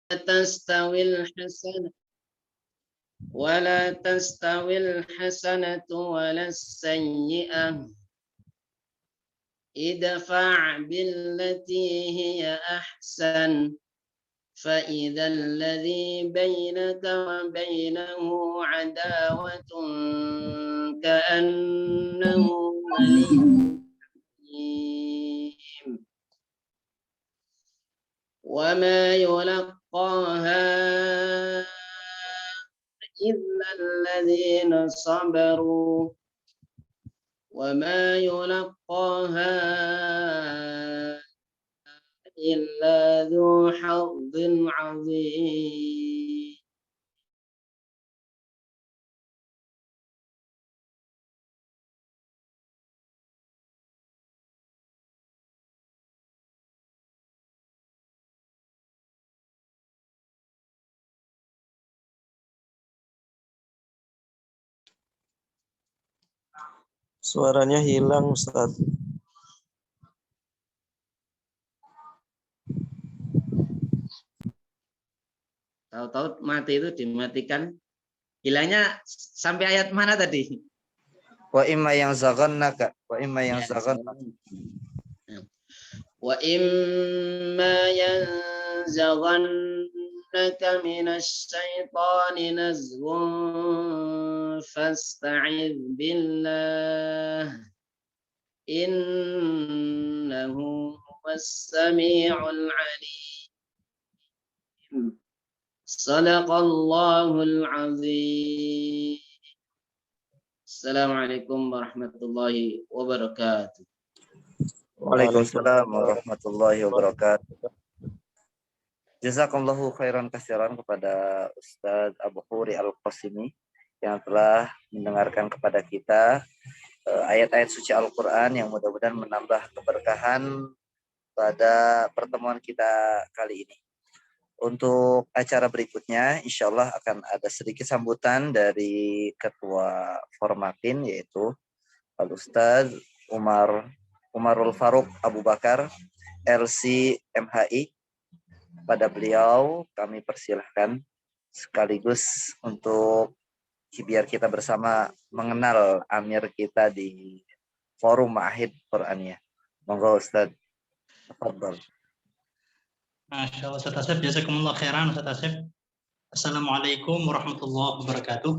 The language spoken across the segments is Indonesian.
تستوي الحسنة ولا تستوي الحسنة ولا السيئة ادفع بالتي هي أحسن فإذا الذي بينك وبينه عداوة كأنه ولي حميم وما يلقاها إلا الذين صبروا وما يلقاها إلا ذو حظ عظيم. Suaranya hilang, Ustaz. Tahu-tahu mati itu dimatikan. Hilangnya sampai ayat mana tadi? Wa imma yang zaghannaka wa imma yang zaghannaka Wa imma yanzaghannaka minasy syaitani nazghun fasta'idz billah innahu huwas samiul alim. Shadaqallahul azim. Assalamualaikum warahmatullahi wabarakatuh. Waalaikumsalam warahmatullahi wabarakatuh. Jazakallahu khairan katsiran kepada Ustaz Abu Huri Al-Qasimi yang telah mendengarkan kepada kita ayat-ayat suci Al-Quran yang mudah-mudahan menambah keberkahan pada pertemuan kita kali ini. Untuk acara berikutnya, insya Allah akan ada sedikit sambutan dari Ketua Formatin, yaitu Al-Ustaz Umarul Faruq Abu Bakar, LC MHI. Pada beliau kami persilahkan sekaligus untuk biar kita bersama mengenal Amir kita di Forum Ma'ahid Qur'aniyah. Monggo Ustaz. Tafadhol. Masya Allah, Ustaz Asep, jazakumullah khairan, Ustaz Asep. Assalamualaikum warahmatullahi wabarakatuh.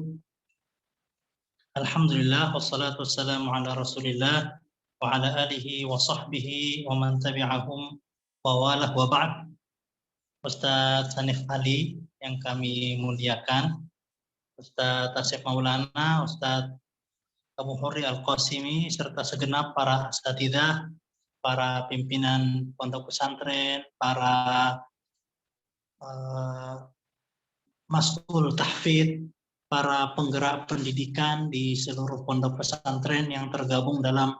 Alhamdulillah, wassalatu wassalamu ala rasulillah, wa ala alihi wa sahbihi, wa man tabi'ahum, wa walah wa ba'd. Ustaz Hanif Ali yang kami muliakan, Ustaz Asep Maulana, Ustaz Abu Huri Al-Qasimi, serta segenap para asatidzah, para pimpinan pondok pesantren, para mas'ul tahfidz, para penggerak pendidikan di seluruh pondok pesantren yang tergabung dalam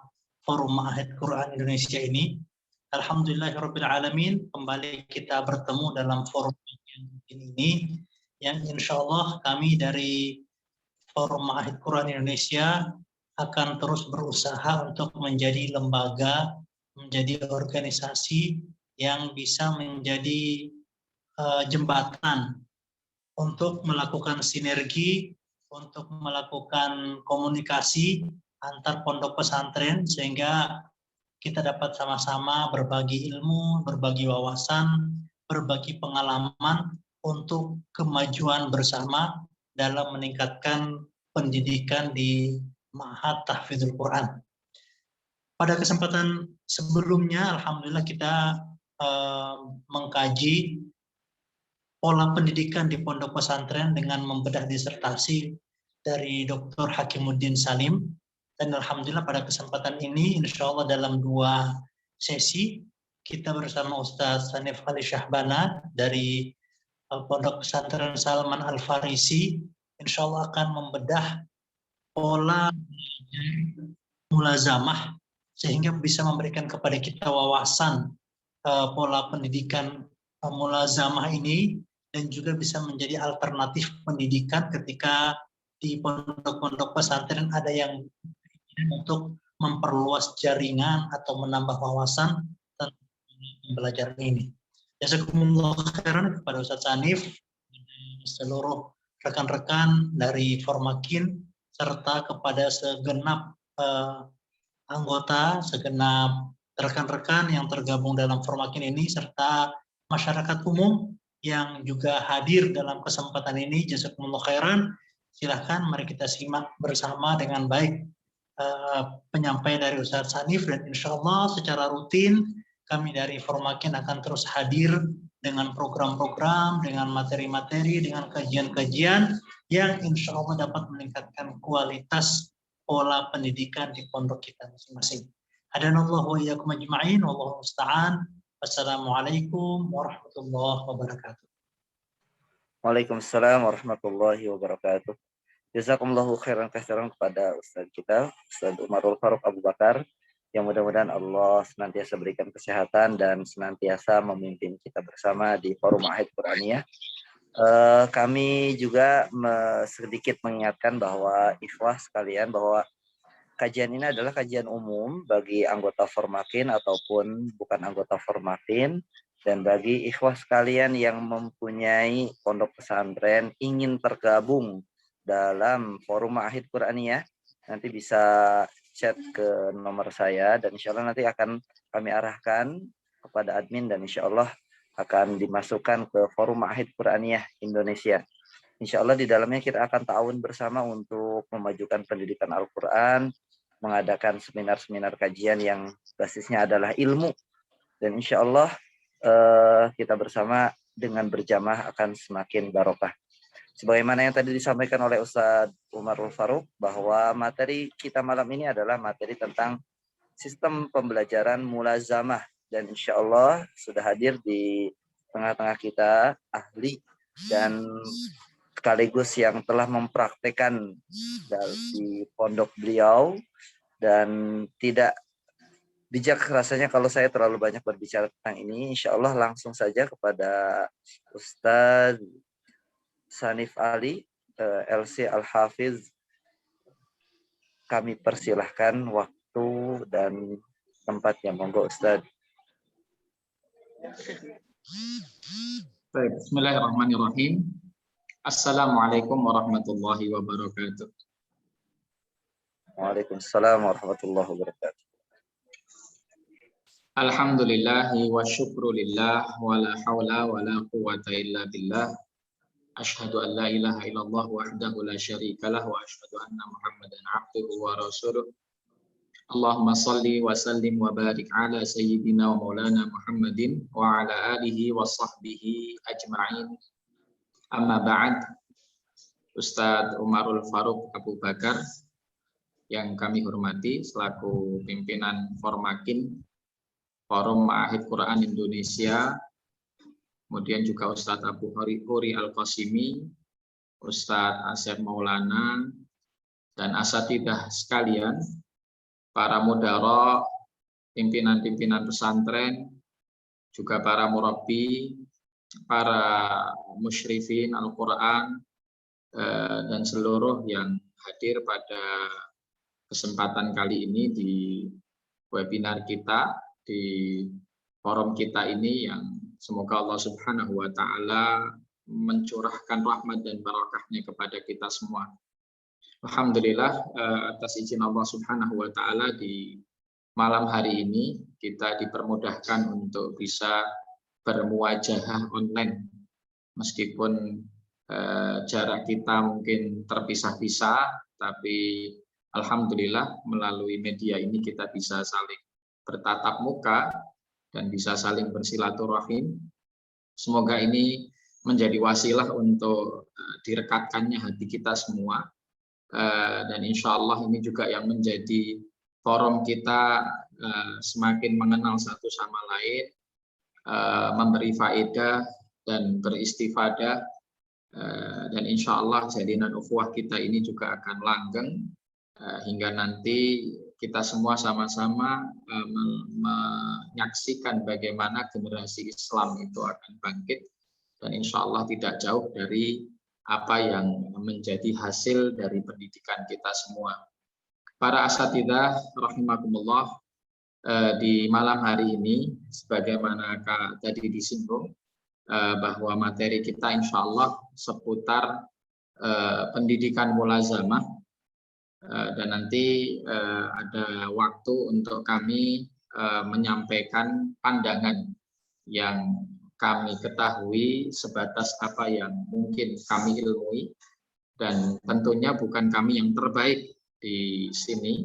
Forum Ma'ahid Quran Indonesia ini. Alhamdulillahirabbil alamin, kembali kita bertemu dalam forum ini yang insya Allah kami dari Forum Ma'ahid Quran Indonesia akan terus berusaha untuk menjadi lembaga, menjadi organisasi yang bisa menjadi jembatan untuk melakukan sinergi, untuk melakukan komunikasi antar pondok pesantren sehingga kita dapat sama-sama berbagi ilmu, berbagi wawasan, berbagi pengalaman untuk kemajuan bersama dalam meningkatkan pendidikan di Ma'had Tahfidzul Quran. Pada kesempatan sebelumnya, alhamdulillah kita mengkaji pola pendidikan di pondok pesantren dengan membedah disertasi dari Dr. Hakimuddin Salim. Dan alhamdulillah pada kesempatan ini, insya Allah dalam 2 sesi, kita bersama Ustaz Hanif Ali Syahbana dari Pondok Pesantren Salman Al-Farisi, insya Allah akan membedah pola mulazamah sehingga bisa memberikan kepada kita wawasan pola pendidikan mulazamah ini dan juga bisa menjadi alternatif pendidikan ketika di pondok-pondok pesantren ada yang untuk memperluas jaringan atau menambah wawasan tentang pembelajaran ini. Jazakumullah khairan kepada Ustadz Hanif, seluruh rekan-rekan dari Formakin, serta kepada segenap anggota, segenap rekan-rekan yang tergabung dalam Formakin ini, serta masyarakat umum yang juga hadir dalam kesempatan ini. Jazakumullah khairan. Silahkan mari kita simak bersama dengan baik penyampaian dari Ustadz Hanif, dan insya Allah secara rutin kami dari Formakin akan terus hadir dengan program-program, dengan materi-materi, dengan kajian-kajian yang insya Allah dapat meningkatkan kualitas pola pendidikan di pondok kita masing-masing. Hadanallahu wa iyyakum ajma'in, wallahu musta'an. Wassalamualaikum warahmatullahi wabarakatuh. Waalaikumsalam warahmatullahi wabarakatuh. Jazakumullahu khairan katsiran kepada Ustaz kita, Ustaz Umarul Faruq Abu Bakar, yang mudah-mudahan Allah senantiasa berikan kesehatan dan senantiasa memimpin kita bersama di Forum Ma'ahid Quraniyah. Kami juga sedikit mengingatkan bahwa ikhwah sekalian, bahwa kajian ini adalah kajian umum bagi anggota Formakin ataupun bukan anggota Formakin, dan bagi ikhwah sekalian yang mempunyai pondok pesantren ingin tergabung dalam Forum Ma'ahid Quraniyah, nanti bisa chat ke nomor saya, dan insya Allah nanti akan kami arahkan kepada admin, dan insya Allah akan dimasukkan ke Forum Ma'ahid Quraniyah Indonesia. Insya Allah di dalamnya kita akan ta'awun bersama untuk memajukan pendidikan Al-Quran, mengadakan seminar-seminar kajian yang basisnya adalah ilmu, dan insya Allah kita bersama dengan berjamaah akan semakin barokah. Sebagaimana yang tadi disampaikan oleh Ustadz Umarul Faruq, bahwa materi kita malam ini adalah materi tentang sistem pembelajaran mulazamah, dan insya Allah sudah hadir di tengah-tengah kita ahli dan sekaligus yang telah mempraktekkan di pondok beliau, dan tidak bijak rasanya kalau saya terlalu banyak berbicara tentang ini. Insya Allah langsung saja kepada Ustadz Sanif Ali, LC Al-Hafiz, kami persilahkan waktu dan tempatnya. Monggo Ustadz. Baik, bismillahirrahmanirrahim. Assalamualaikum warahmatullahi wabarakatuh. Waalaikumsalam warahmatullahi wabarakatuh. Alhamdulillahi wa syukru lillah wa la hawla wa la quwata illa billah. Asyhadu an la ilaha illallah wahdahu la syarikalah wa asyhadu anna Muhammadan abduhu wa rasuluh. Allahumma salli wa sallim wa barik ala sayyidina wa maulana Muhammadin wa ala alihi wa sahbihi ajma'in. Amma ba'd. Ustadz Umarul Faruq Abu Bakar yang kami hormati selaku pimpinan Formakin, Forum Ma'ahid Quran Indonesia, kemudian juga Ustadz Abu Huri Al-Qasimi, Ustadz Asep Maulana, dan asatidah sekalian, para mudara, pimpinan-pimpinan pesantren, juga para murabbi, para musyrifin Al-Quran, dan seluruh yang hadir pada kesempatan kali ini di webinar kita, di forum kita ini, yang semoga Allah Subhanahu wa Ta'ala mencurahkan rahmat dan barakahnya kepada kita semua. Alhamdulillah, atas izin Allah Subhanahu wa Ta'ala, di malam hari ini kita dipermudahkan untuk bisa bermuajahah online, meskipun jarak kita mungkin terpisah-pisah, tapi alhamdulillah melalui media ini kita bisa saling bertatap muka dan bisa saling bersilaturahim. Semoga ini menjadi wasilah untuk direkatkannya hati kita semua, dan insya Allah ini juga yang menjadi forum kita semakin mengenal satu sama lain, memberi faedah dan beristifadah, dan insya Allah jalinan ukhuwah kita ini juga akan langgeng hingga nanti kita semua sama-sama menyaksikan bagaimana generasi Islam itu akan bangkit, dan insya Allah tidak jauh dari apa yang menjadi hasil dari pendidikan kita semua. Para asatidzah rahimakumullah, di malam hari ini, sebagaimana Kak tadi disinggung, bahwa materi kita insya Allah seputar pendidikan mulazamah, dan nanti ada waktu untuk kami menyampaikan pandangan yang kami ketahui sebatas apa yang mungkin kami ilmui, dan tentunya bukan kami yang terbaik di sini.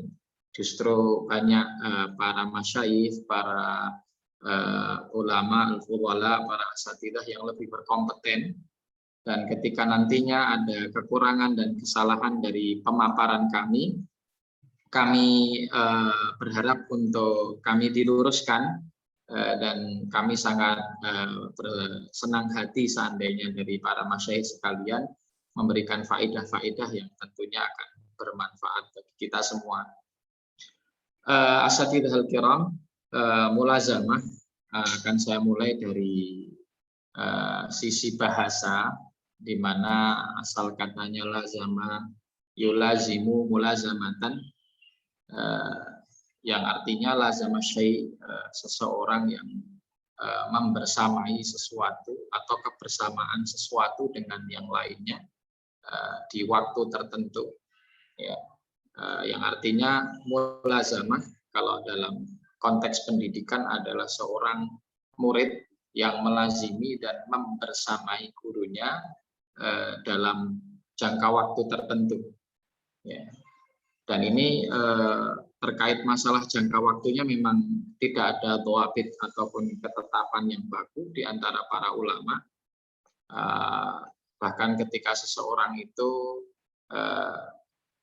Justru banyak para masyayikh, para ulama, al-fudhala, para asatidzah yang lebih berkompeten, dan ketika nantinya ada kekurangan dan kesalahan dari pemaparan kami berharap untuk kami diluruskan, dan kami sangat bersenang hati seandainya dari para masyayikh sekalian memberikan faedah-faedah yang tentunya akan bermanfaat bagi kita semua. Asatidhal kiram, mulazamah akan saya mulai dari sisi bahasa, di mana asal katanya lazama yulazimu mulazamatan, yang artinya lazama syai', seseorang yang membersamai sesuatu atau kebersamaan sesuatu dengan yang lainnya di waktu tertentu, ya. Yang artinya mulazamah kalau dalam konteks pendidikan adalah seorang murid yang melazimi dan membersamai gurunya dalam jangka waktu tertentu, ya. Dan ini terkait masalah jangka waktunya memang tidak ada dhawabit ataupun ketetapan yang baku di antara para ulama. Bahkan ketika seseorang itu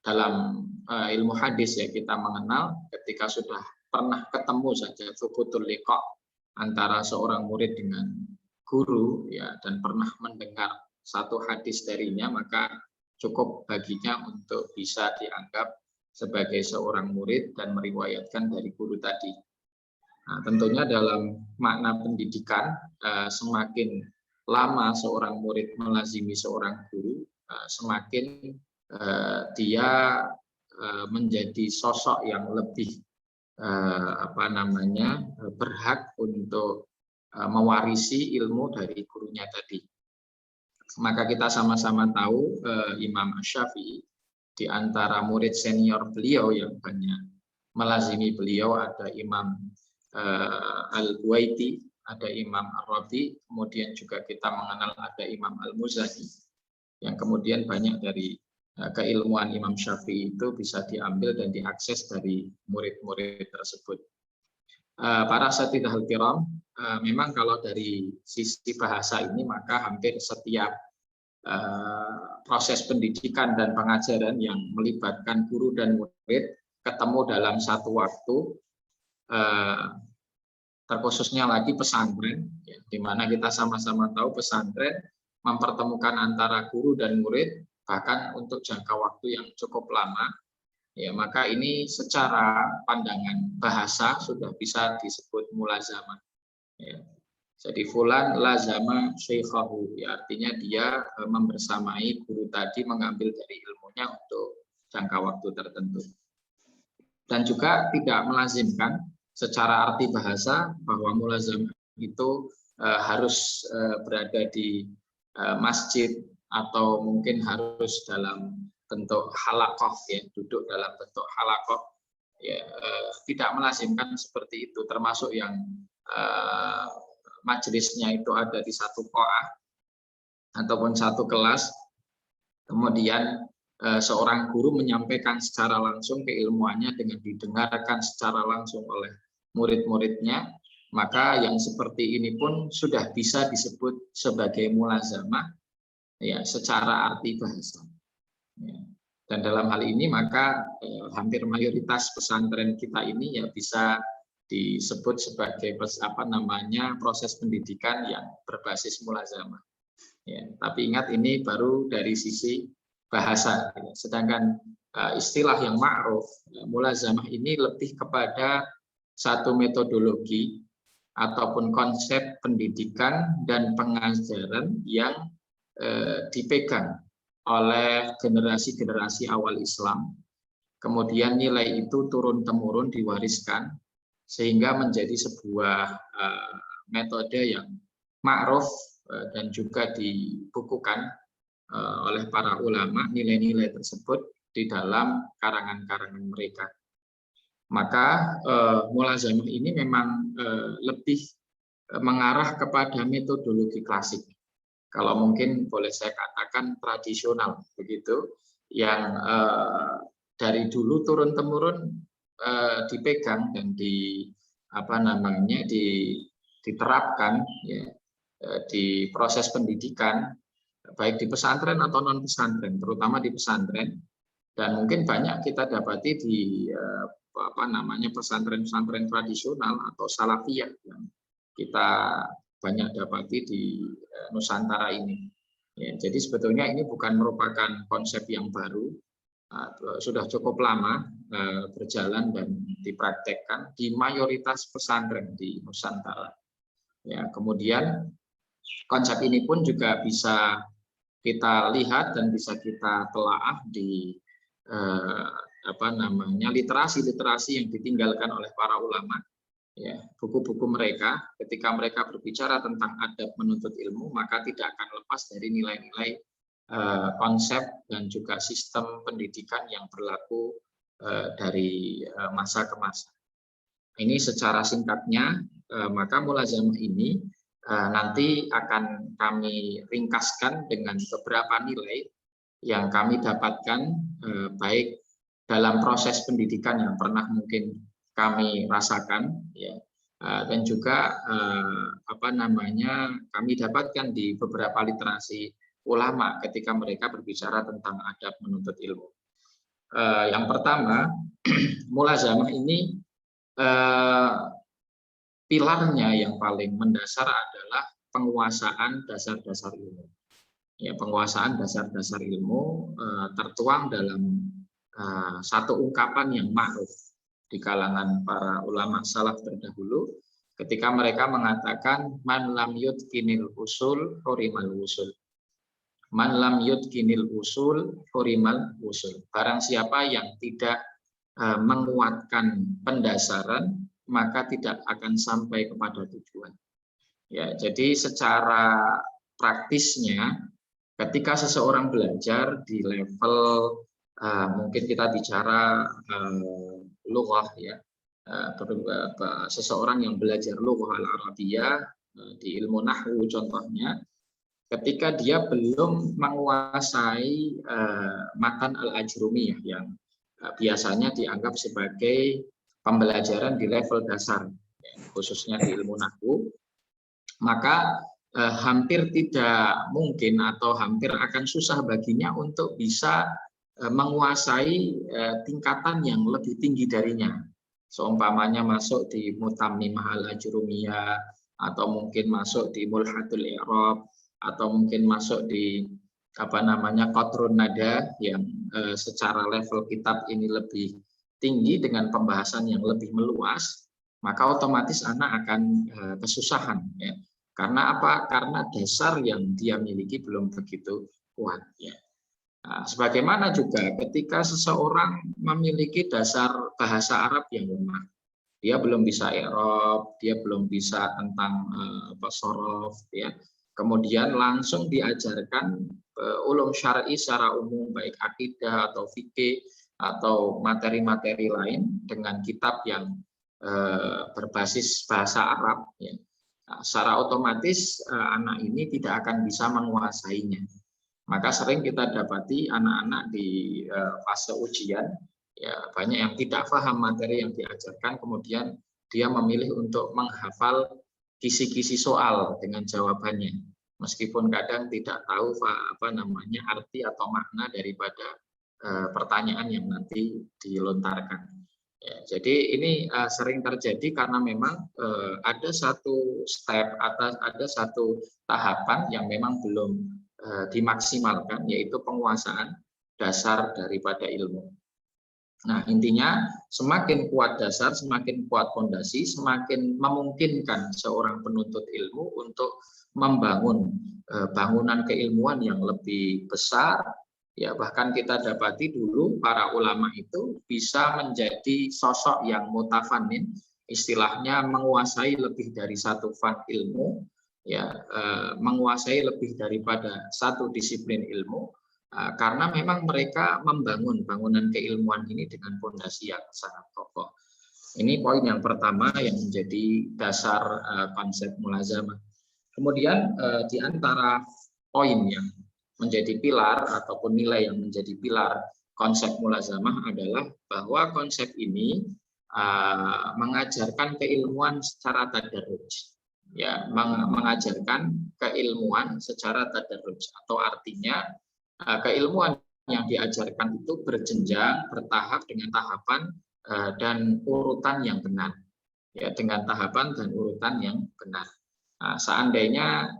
dalam ilmu hadis, ya, kita mengenal ketika sudah pernah ketemu saja thubutul liqa antara seorang murid dengan guru, ya, dan pernah mendengar satu hadis darinya, maka cukup baginya untuk bisa dianggap sebagai seorang murid dan meriwayatkan dari guru tadi. Nah, tentunya dalam makna pendidikan, semakin lama seorang murid melazimi seorang guru, semakin dia menjadi sosok yang lebih berhak untuk mewarisi ilmu dari gurunya tadi. Maka kita sama-sama tahu Imam Asy-Syafi'i, di antara murid senior beliau yang banyak melazimi beliau ada Imam Al-Buwaiti, ada Imam Ar-Rabi, kemudian juga kita mengenal ada Imam Al-Muzani, yang kemudian banyak dari keilmuan Imam Syafi'i itu bisa diambil dan diakses dari murid-murid tersebut. Para asatidhal kiram, memang kalau dari sisi bahasa ini maka hampir setiap proses pendidikan dan pengajaran yang melibatkan guru dan murid ketemu dalam satu waktu, terkhususnya lagi pesantren, ya, di mana kita sama-sama tahu pesantren mempertemukan antara guru dan murid bahkan untuk jangka waktu yang cukup lama, ya, maka ini secara pandangan bahasa sudah bisa disebut mulazamah, ya. Jadi fulan lazama syaikhahu, ya, artinya dia membersamai guru tadi, mengambil dari ilmunya untuk jangka waktu tertentu. Dan juga tidak melazimkan secara arti bahasa bahwa mulazamah itu harus berada di masjid atau mungkin harus dalam bentuk halaqah, ya, duduk dalam bentuk halaqah, ya, tidak melazimkan seperti itu, termasuk yang majelisnya itu ada di satu qa'ah ataupun satu kelas, kemudian seorang guru menyampaikan secara langsung keilmuannya dengan didengarkan secara langsung oleh murid-muridnya, maka yang seperti ini pun sudah bisa disebut sebagai mulazamah, ya, secara arti bahasa, ya. Dan dalam hal ini maka hampir mayoritas pesantren kita ini ya bisa disebut sebagai proses pendidikan yang berbasis mulazamah, ya. Tapi ingat ini baru dari sisi bahasa, ya. Sedangkan istilah yang ma'ruf, ya, mulazamah ini lebih kepada satu metodologi ataupun konsep pendidikan dan pengajaran yang dipegang oleh generasi-generasi awal Islam. Kemudian nilai itu turun-temurun diwariskan sehingga menjadi sebuah metode yang ma'ruf dan juga dibukukan oleh para ulama nilai-nilai tersebut di dalam karangan-karangan mereka. Maka mulazamah ini memang lebih mengarah kepada metodologi klasik. Kalau mungkin boleh saya katakan tradisional begitu, yang dari dulu turun temurun dipegang dan diterapkan ya, di proses pendidikan, baik di pesantren atau non pesantren, terutama di pesantren, dan mungkin banyak kita dapati di pesantren-pesantren tradisional atau salafiyah yang kita banyak dapati di Nusantara ini. Ya, jadi sebetulnya ini bukan merupakan konsep yang baru, sudah cukup lama berjalan dan dipraktekkan di mayoritas pesantren di Nusantara. Ya, kemudian konsep ini pun juga bisa kita lihat dan bisa kita telaah di literasi-literasi yang ditinggalkan oleh para ulama. Ya, buku-buku mereka ketika mereka berbicara tentang adab menuntut ilmu, maka tidak akan lepas dari nilai-nilai konsep dan juga sistem pendidikan yang berlaku dari masa ke masa. Ini secara singkatnya, maka mulazamah ini nanti akan kami ringkaskan dengan beberapa nilai yang kami dapatkan baik dalam proses pendidikan yang pernah mungkin kami rasakan, ya, dan juga kami dapatkan di beberapa literasi ulama ketika mereka berbicara tentang adab menuntut ilmu. Yang pertama, mulazamah ini pilarnya yang paling mendasar adalah penguasaan dasar-dasar ilmu. Ya, penguasaan dasar-dasar ilmu tertuang dalam satu ungkapan yang ma'ruf di kalangan para ulama salaf terdahulu ketika mereka mengatakan man lam yutqinil usul hurimal usul. Man lam yutqinil usul hurimal usul. Barang siapa yang tidak menguatkan pendasaran, maka tidak akan sampai kepada tujuan. Ya, jadi secara praktisnya ketika seseorang belajar di level mungkin kita bicara lughah, ya, seseorang yang belajar lughah al-arabiyah di ilmu nahwu contohnya, ketika dia belum menguasai matan al-ajrumiyah yang biasanya dianggap sebagai pembelajaran di level dasar, khususnya di ilmu nahwu, maka hampir tidak mungkin atau hampir akan susah baginya untuk bisa menguasai tingkatan yang lebih tinggi darinya. Seumpamanya masuk di mutammimah al-ajrumiyah, atau mungkin masuk di mulhatul i'rab, atau mungkin masuk di qatrun nada yang secara level kitab ini lebih tinggi dengan pembahasan yang lebih meluas, maka otomatis anak akan kesusahan, ya. Karena apa? Karena dasar yang dia miliki belum begitu kuat, ya. Nah, sebagaimana juga ketika seseorang memiliki dasar bahasa Arab yang lemah, dia belum bisa i'rab, dia belum bisa tentang shorof, ya. Kemudian langsung diajarkan ulum syar'i secara umum, baik akidah atau fikih atau materi-materi lain dengan kitab yang berbasis bahasa Arab, ya. Nah, secara otomatis anak ini tidak akan bisa menguasainya. Maka sering kita dapati anak-anak di fase ujian, ya, banyak yang tidak paham materi yang diajarkan, kemudian dia memilih untuk menghafal kisi-kisi soal dengan jawabannya, meskipun kadang tidak tahu arti atau makna daripada pertanyaan yang nanti dilontarkan. Ya, jadi ini sering terjadi karena memang ada satu step atau ada satu tahapan yang memang belum dimaksimalkan, yaitu penguasaan dasar daripada ilmu. Nah, intinya semakin kuat dasar, semakin kuat fondasi, semakin memungkinkan seorang penuntut ilmu untuk membangun bangunan keilmuan yang lebih besar. Ya, bahkan kita dapati dulu para ulama itu bisa menjadi sosok yang mutafannin, istilahnya menguasai lebih dari satu fan ilmu, ya, menguasai lebih daripada satu disiplin ilmu, karena memang mereka membangun bangunan keilmuan ini dengan fondasi yang sangat kokoh. Ini poin yang pertama yang menjadi dasar konsep mulazamah. Kemudian di antara poin yang menjadi pilar ataupun nilai yang menjadi pilar konsep mulazamah adalah bahwa konsep ini mengajarkan keilmuan secara tadarruj, ya, mengajarkan keilmuan secara tadarruj, atau artinya keilmuan yang diajarkan itu berjenjang, bertahap dengan tahapan dan urutan yang benar, ya, dengan tahapan dan urutan yang benar. Nah, seandainya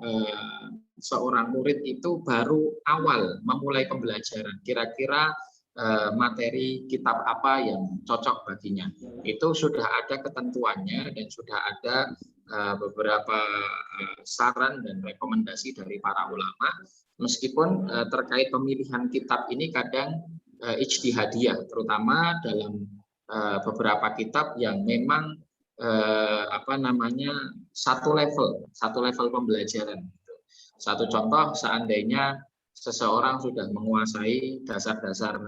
seorang murid itu baru awal memulai pembelajaran, kira-kira materi kitab apa yang cocok baginya, itu sudah ada ketentuannya dan sudah ada beberapa saran dan rekomendasi dari para ulama. Meskipun terkait pemilihan kitab ini kadang ijtihadiyah, terutama dalam beberapa kitab yang memang satu level pembelajaran. Satu contoh, seandainya seseorang sudah menguasai dasar-dasar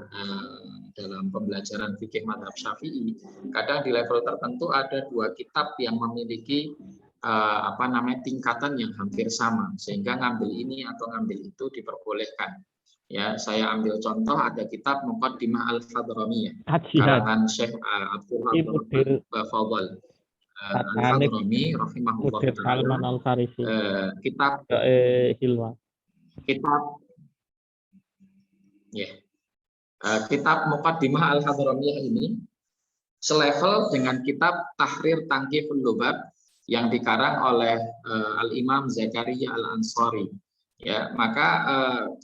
dalam pembelajaran fikih mazhab Syafi'i, kadang di level tertentu ada dua kitab yang memiliki tingkatan yang hampir sama, sehingga ngambil ini atau ngambil itu diperbolehkan. Ya, saya ambil contoh, ada kitab Muqaddimah Al-Hadramiyah karangan Syekh Abdullah Fadl Al-Hadrami rahimahullah taala. Kitab Muqaddimah Al-Hadramiyah ini selevel dengan kitab Tahrir Tangqihul Lubab yang dikarang oleh Al-Imam Zakaria Al-Ansari. Ya, maka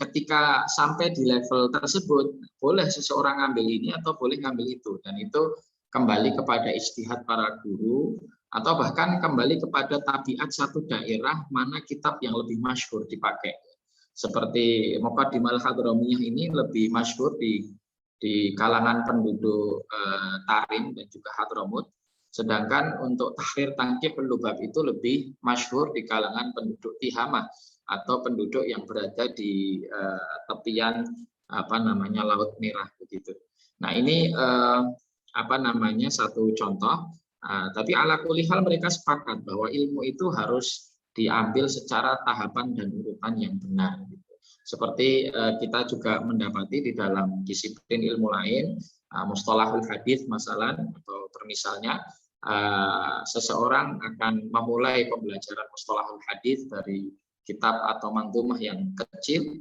ketika sampai di level tersebut, boleh seseorang ngambil ini atau boleh ngambil itu, dan itu kembali kepada ijtihad para guru atau bahkan kembali kepada tabiat satu daerah mana kitab yang lebih masyhur dipakai. Seperti Muqaddimah Al-Hadramiyah ini lebih masyhur di kalangan penduduk Tarim dan juga Hadramut, sedangkan untuk Tahrir Tangqihul Lubab itu lebih masyhur di kalangan penduduk Tihamah atau penduduk yang berada di tepian Laut Merah begitu. Nah, ini satu contoh, tapi ala kulli hal mereka sepakat bahwa ilmu itu harus diambil secara tahapan dan urutan yang benar. Seperti kita juga mendapati di dalam disiplin ilmu lain, mustalahul hadis masalan, atau misalnya seseorang akan memulai pembelajaran mustalahul hadis dari kitab atau manzumah yang kecil,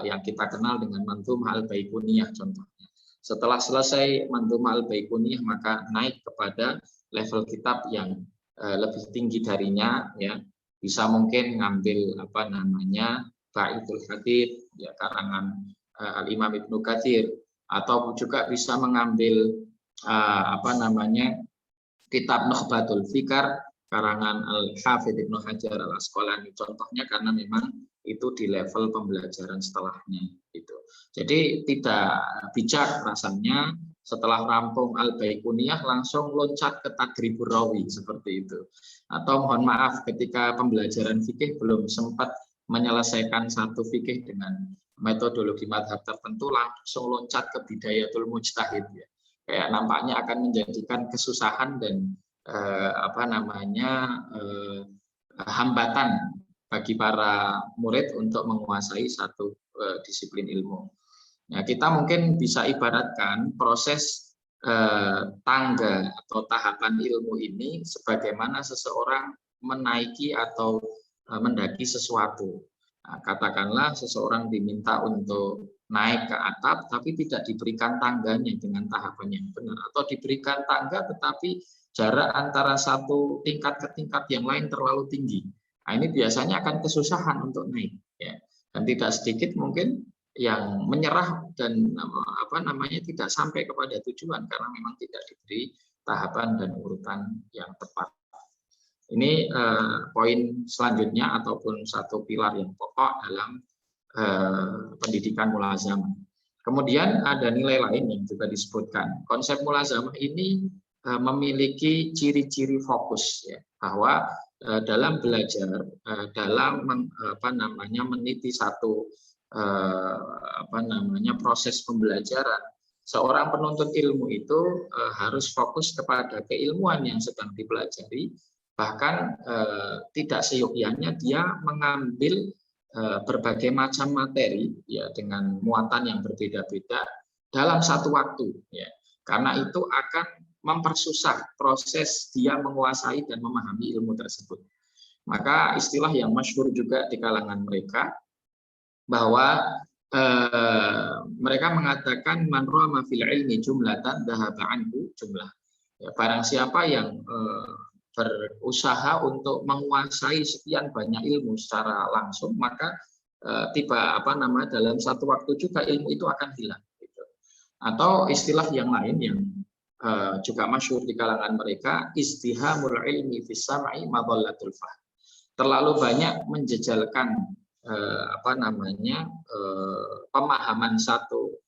yang kita kenal dengan manzumah al-Baiquniyah contohnya. Setelah selesai manzumah al-Baiquniyah, maka naik kepada level kitab yang lebih tinggi darinya, ya, bisa mungkin ngambil Baitul Hadits, ya, karangan Al-Imam Ibnu Katsir, atau juga bisa mengambil kitab Nukhbatul Fikar karangan Al-Hafidz Ibnu Hajar Al-Asqalani contohnya, karena memang itu di level pembelajaran setelahnya itu. Jadi tidak bijak rasanya setelah rampung Al-Baiquniyah langsung loncat ke Tadribur Rawi seperti itu. Atau mohon maaf, ketika pembelajaran fikih belum sempat menyelesaikan satu fikih dengan metodologi madhab tertentu, langsung loncat ke Bidayatul Mujtahid, ya. Kayak nampaknya akan menjadikan kesusahan dan hambatan bagi para murid untuk menguasai satu disiplin ilmu. Nah, kita mungkin bisa ibaratkan proses tangga atau tahapan ilmu ini sebagaimana seseorang menaiki atau mendaki sesuatu. Nah, katakanlah seseorang diminta untuk naik ke atap tapi tidak diberikan tangganya dengan tahapan yang benar, atau diberikan tangga tetapi jarak antara satu tingkat ke tingkat yang lain terlalu tinggi. Nah, ini biasanya akan kesusahan untuk naik, ya. Dan tidak sedikit mungkin yang menyerah dan tidak sampai kepada tujuan karena memang tidak diberi tahapan dan urutan yang tepat. Ini poin selanjutnya ataupun satu pilar yang pokok dalam pendidikan mulazamah. Kemudian ada nilai lain yang juga disebutkan. Konsep mulazamah ini memiliki ciri-ciri fokus ya, bahwa dalam belajar, dalam meniti satu proses pembelajaran, seorang penuntut ilmu itu harus fokus kepada keilmuan yang sedang dipelajari, bahkan tidak seyogyanya dia mengambil berbagai macam materi ya dengan muatan yang berbeda-beda dalam satu waktu ya, karena itu akan mempersusah proses dia menguasai dan memahami ilmu tersebut. Maka istilah yang masyhur juga di kalangan mereka bahwa mereka mengatakan man rama fil ilmi jumlatan dhahaba anhu jumlah. Ya, barang siapa yang berusaha untuk menguasai sekian banyak ilmu secara langsung, maka dalam satu waktu juga ilmu itu akan hilang. Gitu. Atau istilah yang lain yang juga masyhur di kalangan mereka, istihamul ilmi fis sam'i madallatul fahm. Terlalu banyak menjejalkan pemahaman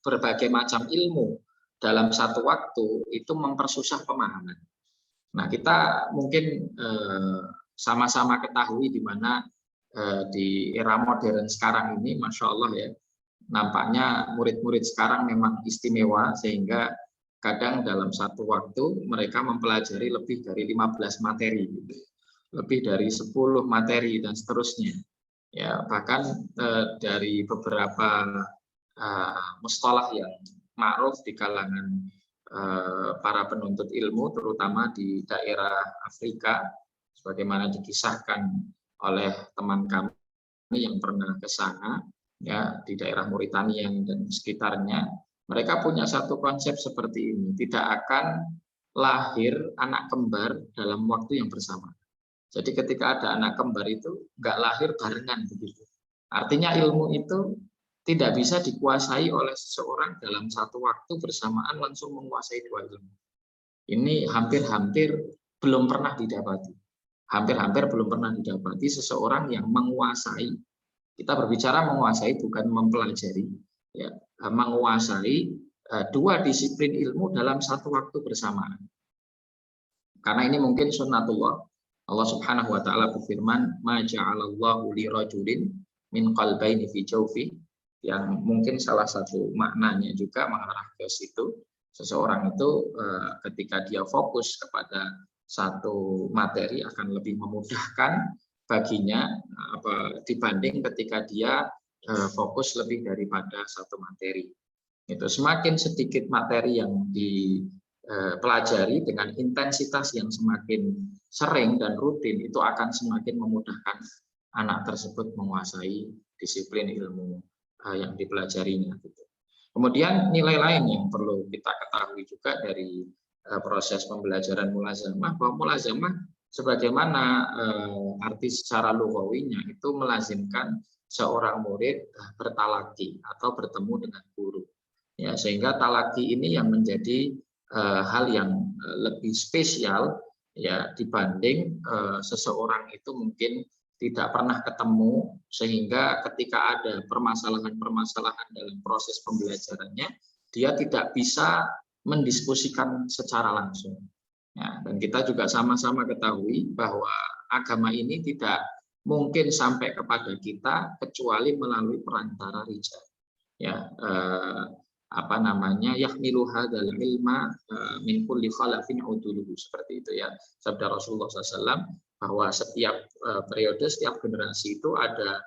berbagai macam ilmu dalam satu waktu itu mempersusah pemahaman. Nah, kita mungkin sama-sama ketahui di mana di era modern sekarang ini, Masya Allah ya, nampaknya murid-murid sekarang memang istimewa sehingga kadang dalam satu waktu mereka mempelajari lebih dari 15 materi, lebih dari 10 materi dan seterusnya. Ya, bahkan dari beberapa mustalah yang ma'ruf di kalangan para penuntut ilmu, terutama di daerah Afrika, sebagaimana dikisahkan oleh teman kami yang pernah ke sana, ya di daerah Mauritania dan sekitarnya. Mereka punya satu konsep seperti ini, tidak akan lahir anak kembar dalam waktu yang bersama. Jadi ketika ada anak kembar itu nggak lahir barengan begitu. Artinya ilmu itu tidak bisa dikuasai oleh seseorang dalam satu waktu bersamaan langsung menguasai dua ilmu. Ini hampir-hampir belum pernah didapati. Hampir-hampir belum pernah didapati seseorang yang menguasai. Kita berbicara menguasai bukan mempelajari. Ya, menguasai dua disiplin ilmu dalam satu waktu bersamaan. Karena ini mungkin sunnatullah. Allah Subhanahu wa taala berfirman, "Ma ja'alallahu li rajulin min qalbaini fi jawfi", yang mungkin salah satu maknanya juga mengarah ke situ. Seseorang itu ketika dia fokus kepada satu materi akan lebih memudahkan baginya dibanding ketika dia fokus lebih daripada satu materi. Itu semakin sedikit materi yang dipelajari dengan intensitas yang semakin sering dan rutin, itu akan semakin memudahkan anak tersebut menguasai disiplin ilmu yang dipelajarinya. Kemudian nilai lain yang perlu kita ketahui juga dari proses pembelajaran mulazamah, bahwa mulazamah sebagaimana arti secara lughawinya itu melazimkan seorang murid bertalaki atau bertemu dengan guru. Ya, sehingga talaki ini yang menjadi hal yang lebih spesial ya dibanding seseorang itu mungkin tidak pernah ketemu, sehingga ketika ada permasalahan-permasalahan dalam proses pembelajarannya dia tidak bisa mendiskusikan secara langsung. Ya, dan kita juga sama-sama ketahui bahwa agama ini tidak mungkin sampai kepada kita kecuali melalui perantara rijal. Ya, yahmilu hadzal ilma min kulli khalafin uduluhu, seperti itu ya. Sabda Rasulullah SAW bahwa setiap periode, setiap generasi itu ada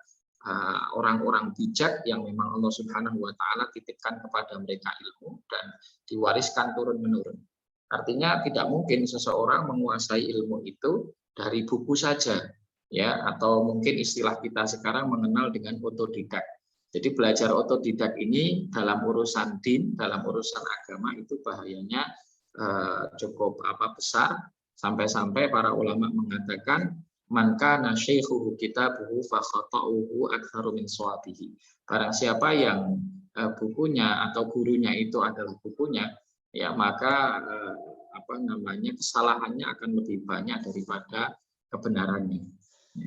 orang-orang bijak yang memang Allah Subhanahu wa taala titipkan kepada mereka ilmu dan diwariskan turun-menurun. Artinya tidak mungkin seseorang menguasai ilmu itu dari buku saja, ya, atau mungkin istilah kita sekarang mengenal dengan otodidak. Jadi belajar otodidak ini dalam urusan din, dalam urusan agama itu bahayanya cukup besar, sampai-sampai para ulama mengatakan man kana syaikhuhu kitabuhu fa khata'uhu aktsaru min shawabihi. Barang siapa yang bukunya atau gurunya itu adalah bukunya, ya maka kesalahannya akan lebih banyak daripada kebenarannya.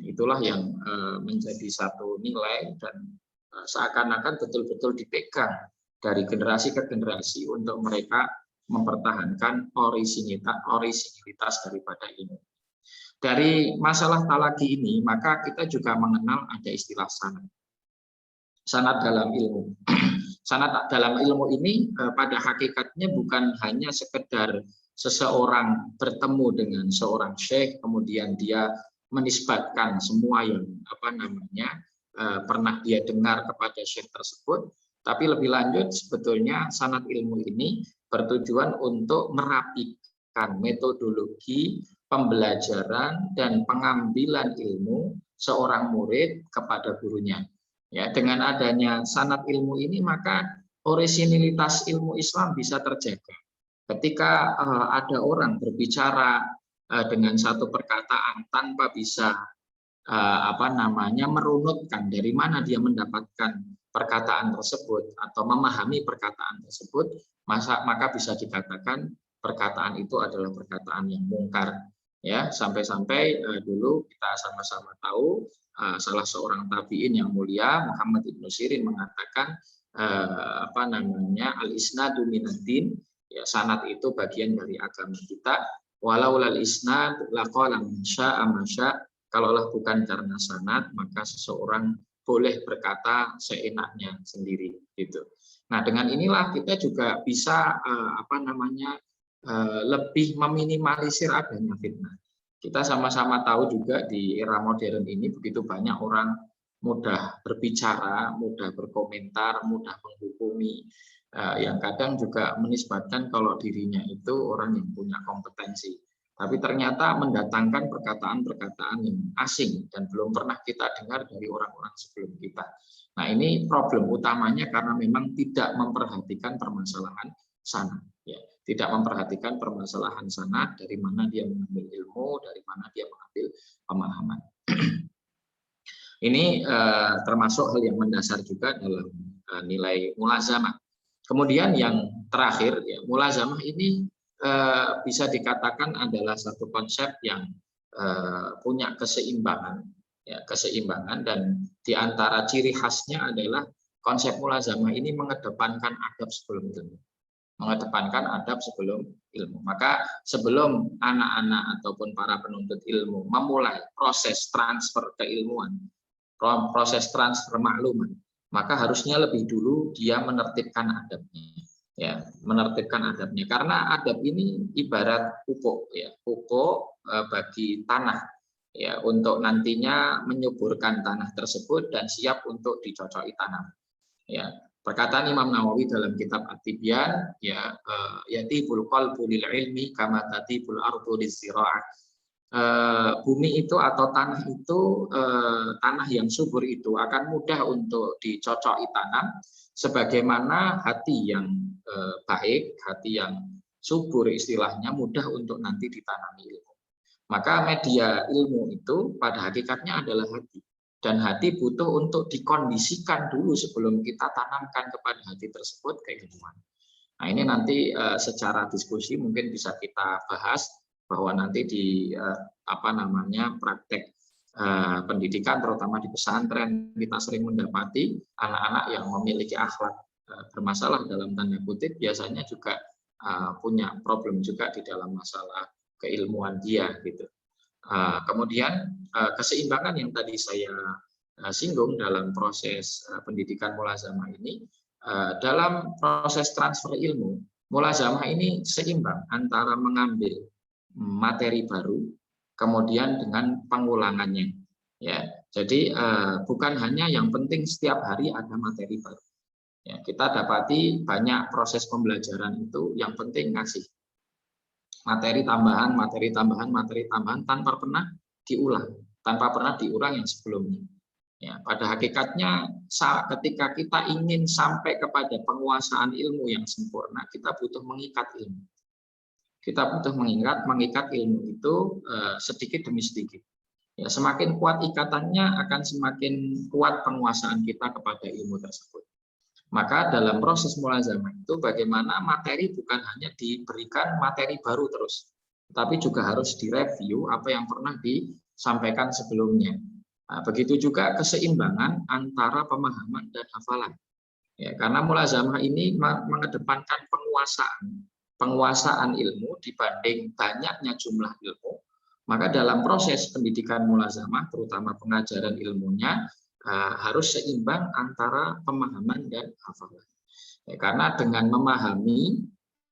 Itulah yang menjadi satu nilai dan seakan-akan betul-betul dipegang dari generasi ke generasi untuk mereka mempertahankan orisinilitas daripada ilmu. Dari masalah talaki ini, maka kita juga mengenal ada istilah sanad. Sanad dalam ilmu. Sanad dalam ilmu ini pada hakikatnya bukan hanya sekedar seseorang bertemu dengan seorang syekh, kemudian dia menisbatkan semua yang pernah dia dengar kepada syekh tersebut, tapi lebih lanjut sebetulnya sanad ilmu ini bertujuan untuk merapikan metodologi pembelajaran dan pengambilan ilmu seorang murid kepada gurunya. Ya, dengan adanya sanad ilmu ini maka orisinilitas ilmu Islam bisa terjaga. Ketika ada orang berbicara dengan satu perkataan tanpa bisa merunutkan dari mana dia mendapatkan perkataan tersebut atau memahami perkataan tersebut, maka bisa dikatakan perkataan itu adalah perkataan yang mungkar. Ya, sampai-sampai dulu kita sama-sama tahu salah seorang tabi'in yang mulia Muhammad Ibnu Sirin mengatakan al-isnadu minad-din, ya, sanad itu bagian dari agama kita. Walau lal isnad laqala man syaa ma syaa, kalaulah bukan karena sanad maka seseorang boleh berkata seenaknya sendiri gitu. Nah, dengan inilah kita juga bisa lebih meminimalisir adanya fitnah. Kita sama-sama tahu juga di era modern ini begitu banyak orang mudah berbicara, mudah berkomentar, mudah menghukumi, yang kadang juga menisbatkan kalau dirinya itu orang yang punya kompetensi. Tapi ternyata mendatangkan perkataan-perkataan yang asing dan belum pernah kita dengar dari orang-orang sebelum kita. Nah, ini problem utamanya karena memang tidak memperhatikan permasalahan sanad. Ya, tidak memperhatikan permasalahan sanad, dari mana dia mengambil ilmu, dari mana dia mengambil pemahaman. Ini termasuk hal yang mendasar juga dalam nilai mulazamah. Kemudian yang terakhir, ya, mulazamah ini bisa dikatakan adalah satu konsep yang punya keseimbangan, ya, keseimbangan, dan di antara ciri khasnya adalah konsep mulazamah ini mengedepankan adab sebelum ilmu. Mengedepankan adab sebelum ilmu. Maka sebelum anak-anak ataupun para penuntut ilmu memulai proses transfer keilmuan, proses transfer maklumat, maka harusnya lebih dulu dia menertibkan adabnya. Ya, menertibkan adabnya, karena adab ini ibarat pupuk, ya, pupuk bagi tanah, ya, untuk nantinya menyuburkan tanah tersebut dan siap untuk dicocoki tanam. Ya, perkataan Imam Nawawi dalam kitab At-Tibyan, ya, yatibul qalbu lil ilmi kama tatibul ardu lizzira'ah. Bumi itu atau tanah itu, tanah yang subur itu akan mudah untuk dicocoki tanam, sebagaimana hati yang baik, hati yang subur istilahnya mudah untuk nanti ditanami ilmu. Maka media ilmu itu pada hakikatnya adalah hati. Dan hati butuh untuk dikondisikan dulu sebelum kita tanamkan kepada hati tersebut keilmuan. Nah, ini nanti secara diskusi mungkin bisa kita bahas, bahwa nanti di praktek pendidikan, terutama di pesantren, kita sering mendapati anak-anak yang memiliki akhlak bermasalah dalam tanda kutip biasanya juga punya problem juga di dalam masalah keilmuan dia gitu. Kemudian keseimbangan yang tadi saya singgung dalam proses pendidikan mulazamah ini, dalam proses transfer ilmu, mulazamah ini seimbang antara mengambil materi baru kemudian dengan pengulangannya. Ya, jadi bukan hanya yang penting setiap hari ada materi baru. Ya, kita dapati banyak proses pembelajaran itu yang penting ngasih materi tambahan, materi tambahan, materi tambahan tanpa pernah diulang yang sebelumnya. Ya, pada hakikatnya ketika kita ingin sampai kepada penguasaan ilmu yang sempurna, kita butuh mengikat ilmu. Kita butuh mengikat ilmu itu sedikit demi sedikit. Ya, semakin kuat ikatannya akan semakin kuat penguasaan kita kepada ilmu tersebut. Maka dalam proses mulazamah itu bagaimana materi bukan hanya diberikan materi baru terus, tapi juga harus direview apa yang pernah disampaikan sebelumnya. Nah, begitu juga keseimbangan antara pemahaman dan hafalan. Ya, karena mulazamah ini mengedepankan penguasaan penguasaan ilmu dibanding banyaknya jumlah ilmu, maka dalam proses pendidikan mulazamah, terutama pengajaran ilmunya, harus seimbang antara pemahaman dan hafalan. Ya, karena dengan memahami,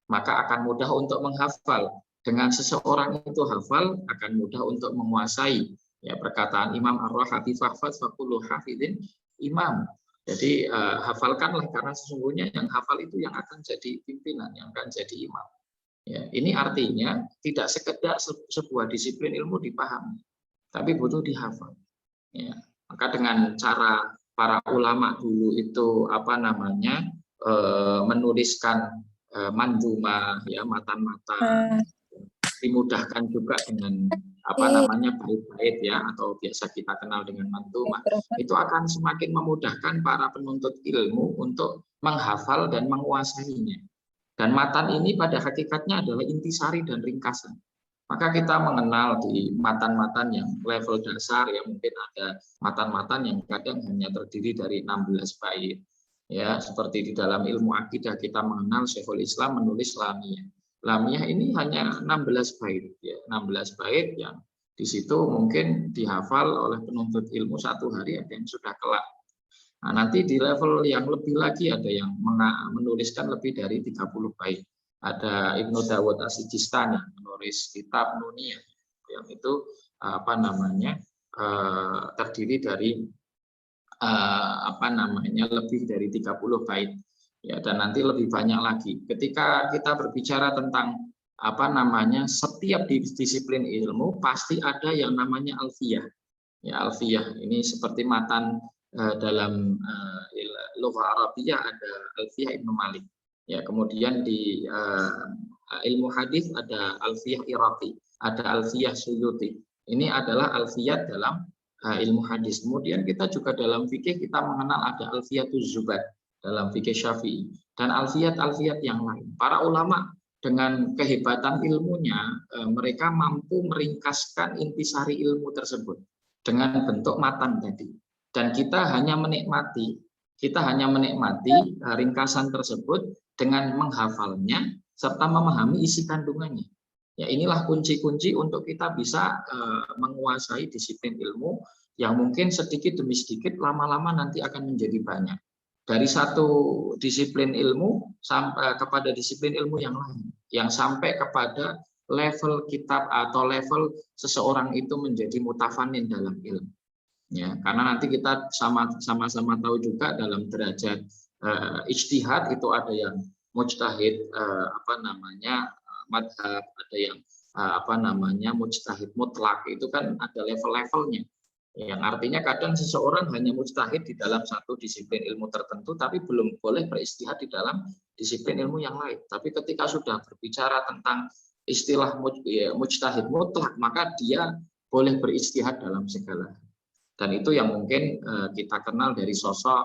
maka akan mudah untuk menghafal. Dengan seseorang itu hafal, akan mudah untuk menguasai. Ya, perkataan Imam Ar-Rahabi, fahfaz faqulu hafidhin imam. Jadi hafalkanlah, karena sesungguhnya yang hafal itu yang akan jadi pimpinan, yang akan jadi imam. Ya, ini artinya tidak sekedar sebuah disiplin ilmu dipahami, tapi butuh dihafal. Ya, maka dengan cara para ulama dulu itu menuliskan manzumah, ya, matan-matan, dimudahkan juga dengan bait-bait, ya, atau biasa kita kenal dengan manzumah, itu akan semakin memudahkan para penuntut ilmu untuk menghafal dan menguasainya. Dan matan ini pada hakikatnya adalah intisari dan ringkasan. Maka kita mengenal di matan-matan yang level dasar, ya, mungkin ada matan-matan yang kadang hanya terdiri dari 16 bait. Ya, seperti di dalam ilmu akidah kita mengenal Syekhul Islam menulis Lamiyah. Lamiyah ini hanya 16 bait, ya, 16 bait yang di situ mungkin dihafal oleh penuntut ilmu satu hari, ada yang sudah kelak. Nah, nanti di level yang lebih lagi ada yang menuliskan lebih dari 30 bait. Ada Ibnu Dawud As-Sijistani menulis kitab Nuniyah, yang itu terdiri dari lebih dari 30 bait. Ya, dan nanti lebih banyak lagi. Ketika kita berbicara tentang setiap disiplin ilmu pasti ada yang namanya alfiyah. Ya, alfiyah ini seperti matan dalam lughah Arabiyah ada Alfiyah Ibnu Malik. Ya, kemudian di ilmu hadis ada Alfiyah Iraqi, ada Alfiyah Suyuti. Ini adalah alfiyat dalam ilmu hadis. Kemudian kita juga dalam fikih kita mengenal ada Alfiyatuz Zubat dalam fikih Syafi'i dan alfiyat-alfiyat yang lain. Para ulama dengan kehebatan ilmunya mereka mampu meringkaskan intisari ilmu tersebut dengan bentuk matan tadi. Dan kita hanya menikmati ringkasan tersebut dengan menghafalnya serta memahami isi kandungannya. Ya, inilah kunci-kunci untuk kita bisa menguasai disiplin ilmu yang mungkin sedikit demi sedikit lama-lama nanti akan menjadi banyak. Dari satu disiplin ilmu sampai kepada disiplin ilmu yang lain, yang sampai kepada level kitab atau level seseorang itu menjadi mutafanin dalam ilmu. Ya, karena nanti kita sama-sama tahu juga dalam derajat ijtihad itu ada yang mujtahid madhab, ada yang mujtahid mutlak, itu kan ada level-levelnya. Yang artinya kadang seseorang hanya mujtahid di dalam satu disiplin ilmu tertentu tapi belum boleh beristihad di dalam disiplin ilmu yang lain. Tapi ketika sudah berbicara tentang istilah mujtahid mutlak, maka dia boleh beristihad dalam segala. Dan itu yang mungkin kita kenal dari sosok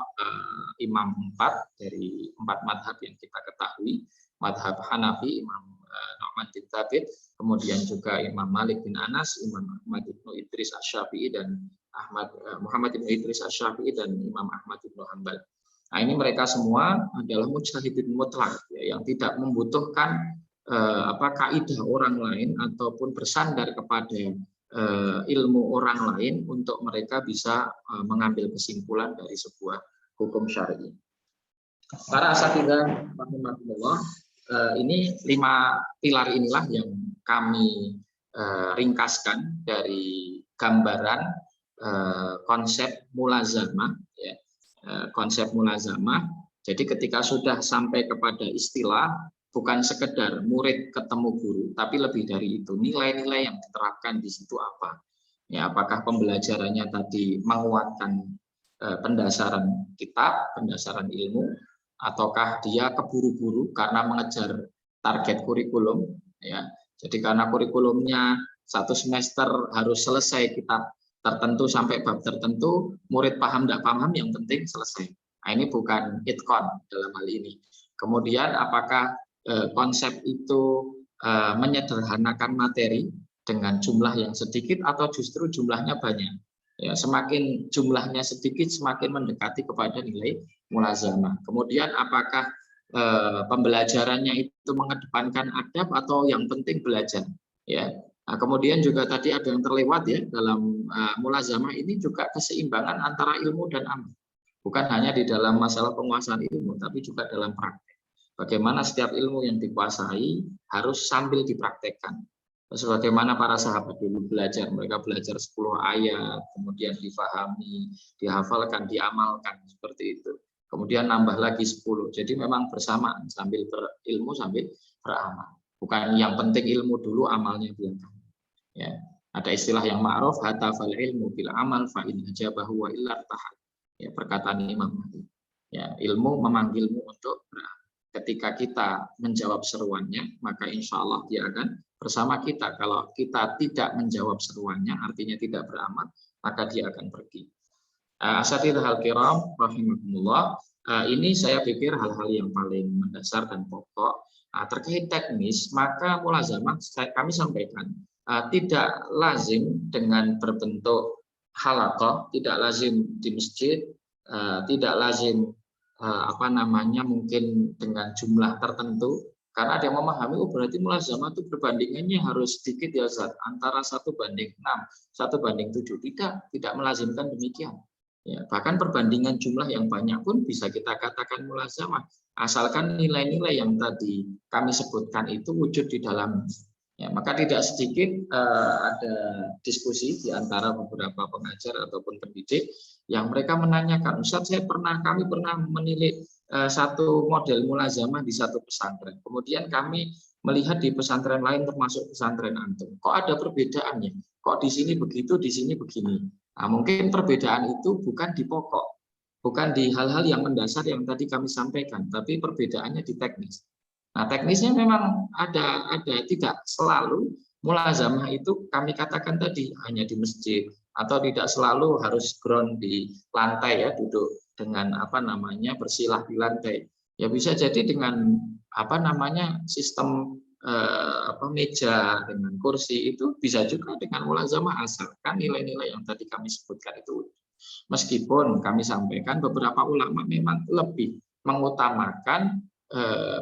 Imam 4 dari 4 madhab yang kita ketahui. Madhab Hanafi, Imam Nu'man bin Thabit, kemudian juga Imam Malik bin Anas, Imam Ahmad bin Idris Asy-Syafi'i dan Muhammad bin Idris Asy-Syafi'i dan Imam Ahmad bin Hanbal. Nah, ini mereka semua adalah mujtahidin mutlak, ya, yang tidak membutuhkan kaidah orang lain ataupun bersandar kepada ilmu orang lain untuk mereka bisa mengambil kesimpulan dari sebuah hukum syar'i. Para asatidzah rahimahumullah, ini 5 pilar inilah yang kami ringkaskan dari gambaran konsep mulazamah, ya. Konsep mulazamah. Jadi ketika sudah sampai kepada istilah, bukan sekedar murid ketemu guru, tapi lebih dari itu, nilai-nilai yang diterapkan di situ apa? Ya, apakah pembelajarannya tadi menguatkan pendasaran kitab, pendasaran ilmu, ataukah dia keburu-buru karena mengejar target kurikulum? Ya, jadi karena kurikulumnya 1 semester harus selesai kitab tertentu sampai bab tertentu, murid paham tidak paham, yang penting selesai. Nah, ini bukan itqan dalam hal ini. Kemudian apakah konsep itu menyederhanakan materi dengan jumlah yang sedikit atau justru jumlahnya banyak? Ya, semakin jumlahnya sedikit semakin mendekati kepada nilai mulazamah. Kemudian apakah pembelajarannya itu mengedepankan adab atau yang penting belajar, ya. Nah, kemudian juga tadi ada yang terlewat ya dalam mulazamah ini juga keseimbangan antara ilmu dan amal. Bukan hanya di dalam masalah penguasaan ilmu, tapi juga dalam praktek. Bagaimana setiap ilmu yang dikuasai harus sambil dipraktekkan. Sebagaimana para sahabat dulu belajar, mereka belajar 10 ayat, kemudian difahami, dihafalkan, diamalkan, seperti itu. Kemudian nambah lagi 10. Jadi memang bersamaan, sambil berilmu, sambil beramal. Bukan yang penting ilmu dulu, amalnya belakangan. Ya, ada istilah yang ma'ruf, hatafal ilmu bil amal fa in ajabahu wa illa tahad. Ya, perkataan Imam Malik. Ya, ilmu memanggilmu untuk beramal. Ketika kita menjawab seruannya, maka insya Allah dia akan bersama kita. Kalau kita tidak menjawab seruannya, artinya tidak beramal, maka dia akan pergi. Asatidhal kiram rahimakumullah, ini saya pikir hal-hal yang paling mendasar dan pokok. Terkait teknis, maka mulazamah kami sampaikan tidak lazim dengan berbentuk halaqah, tidak lazim di masjid, tidak lazim mungkin dengan jumlah tertentu, karena ada yang memahami berarti mulazamah itu perbandingannya harus sedikit ya Ustaz, antara 1:6, 1:7. Tidak melazimkan demikian. Ya, bahkan perbandingan jumlah yang banyak pun bisa kita katakan mulazamah, asalkan nilai-nilai yang tadi kami sebutkan itu wujud di dalamnya. Ya, maka tidak sedikit ada diskusi di antara beberapa pengajar ataupun pendidik yang mereka menanyakan, Ustaz, kami pernah menilik satu model mulazamah di satu pesantren. Kemudian kami melihat di pesantren lain termasuk pesantren antum. Kok ada perbedaannya? Kok di sini begitu, di sini begini? Nah, mungkin perbedaan itu bukan di pokok, bukan di hal-hal yang mendasar yang tadi kami sampaikan, tapi perbedaannya di teknis. Nah, teknisnya memang ada tidak selalu mulazamah itu kami katakan tadi hanya di masjid, atau tidak selalu harus ground di lantai ya, duduk dengan bersilah di lantai. Ya bisa jadi dengan sistem meja dengan kursi, itu bisa juga dengan mulazamah, asalkan nilai-nilai yang tadi kami sebutkan itu. Meskipun kami sampaikan beberapa ulama memang lebih mengutamakan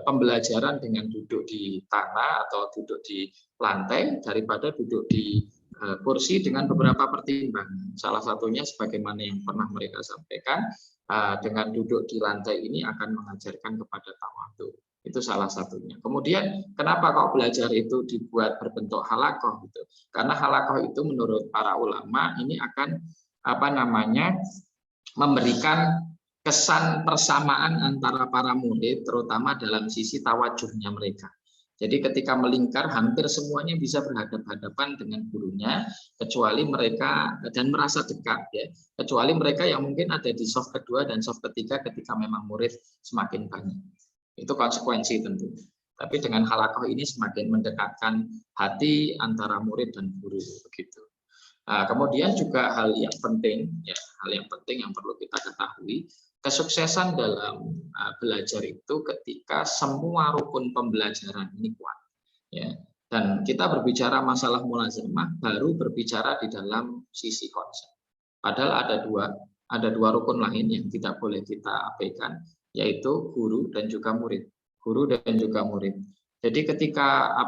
pembelajaran dengan duduk di tanah atau duduk di lantai daripada duduk di kursi, dengan beberapa pertimbangan. Salah satunya sebagaimana yang pernah mereka sampaikan, dengan duduk di lantai ini akan mengajarkan kepada tawadhu. Itu salah satunya. Kemudian kenapa kok belajar itu dibuat berbentuk halaqah gitu? Karena halaqah itu menurut para ulama ini akan memberikan kesan persamaan antara para murid, terutama dalam sisi tawajuhnya mereka. Jadi ketika melingkar, hampir semuanya bisa berhadapan-hadapan dengan gurunya, kecuali mereka, dan merasa dekat ya, kecuali mereka yang mungkin ada di soft kedua dan soft ketiga ketika memang murid semakin banyak. Itu konsekuensi tentu. Tapi dengan halaqah ini semakin mendekatkan hati antara murid dan guru, begitu. Nah, kemudian juga hal yang penting yang perlu kita ketahui, kesuksesan dalam belajar itu ketika semua rukun pembelajaran ini kuat. Ya. Dan kita berbicara masalah mulazamah baru berbicara di dalam sisi konsep. Padahal ada dua rukun lain yang tidak boleh kita abaikan, yaitu guru dan juga murid. Guru dan juga murid. Jadi ketika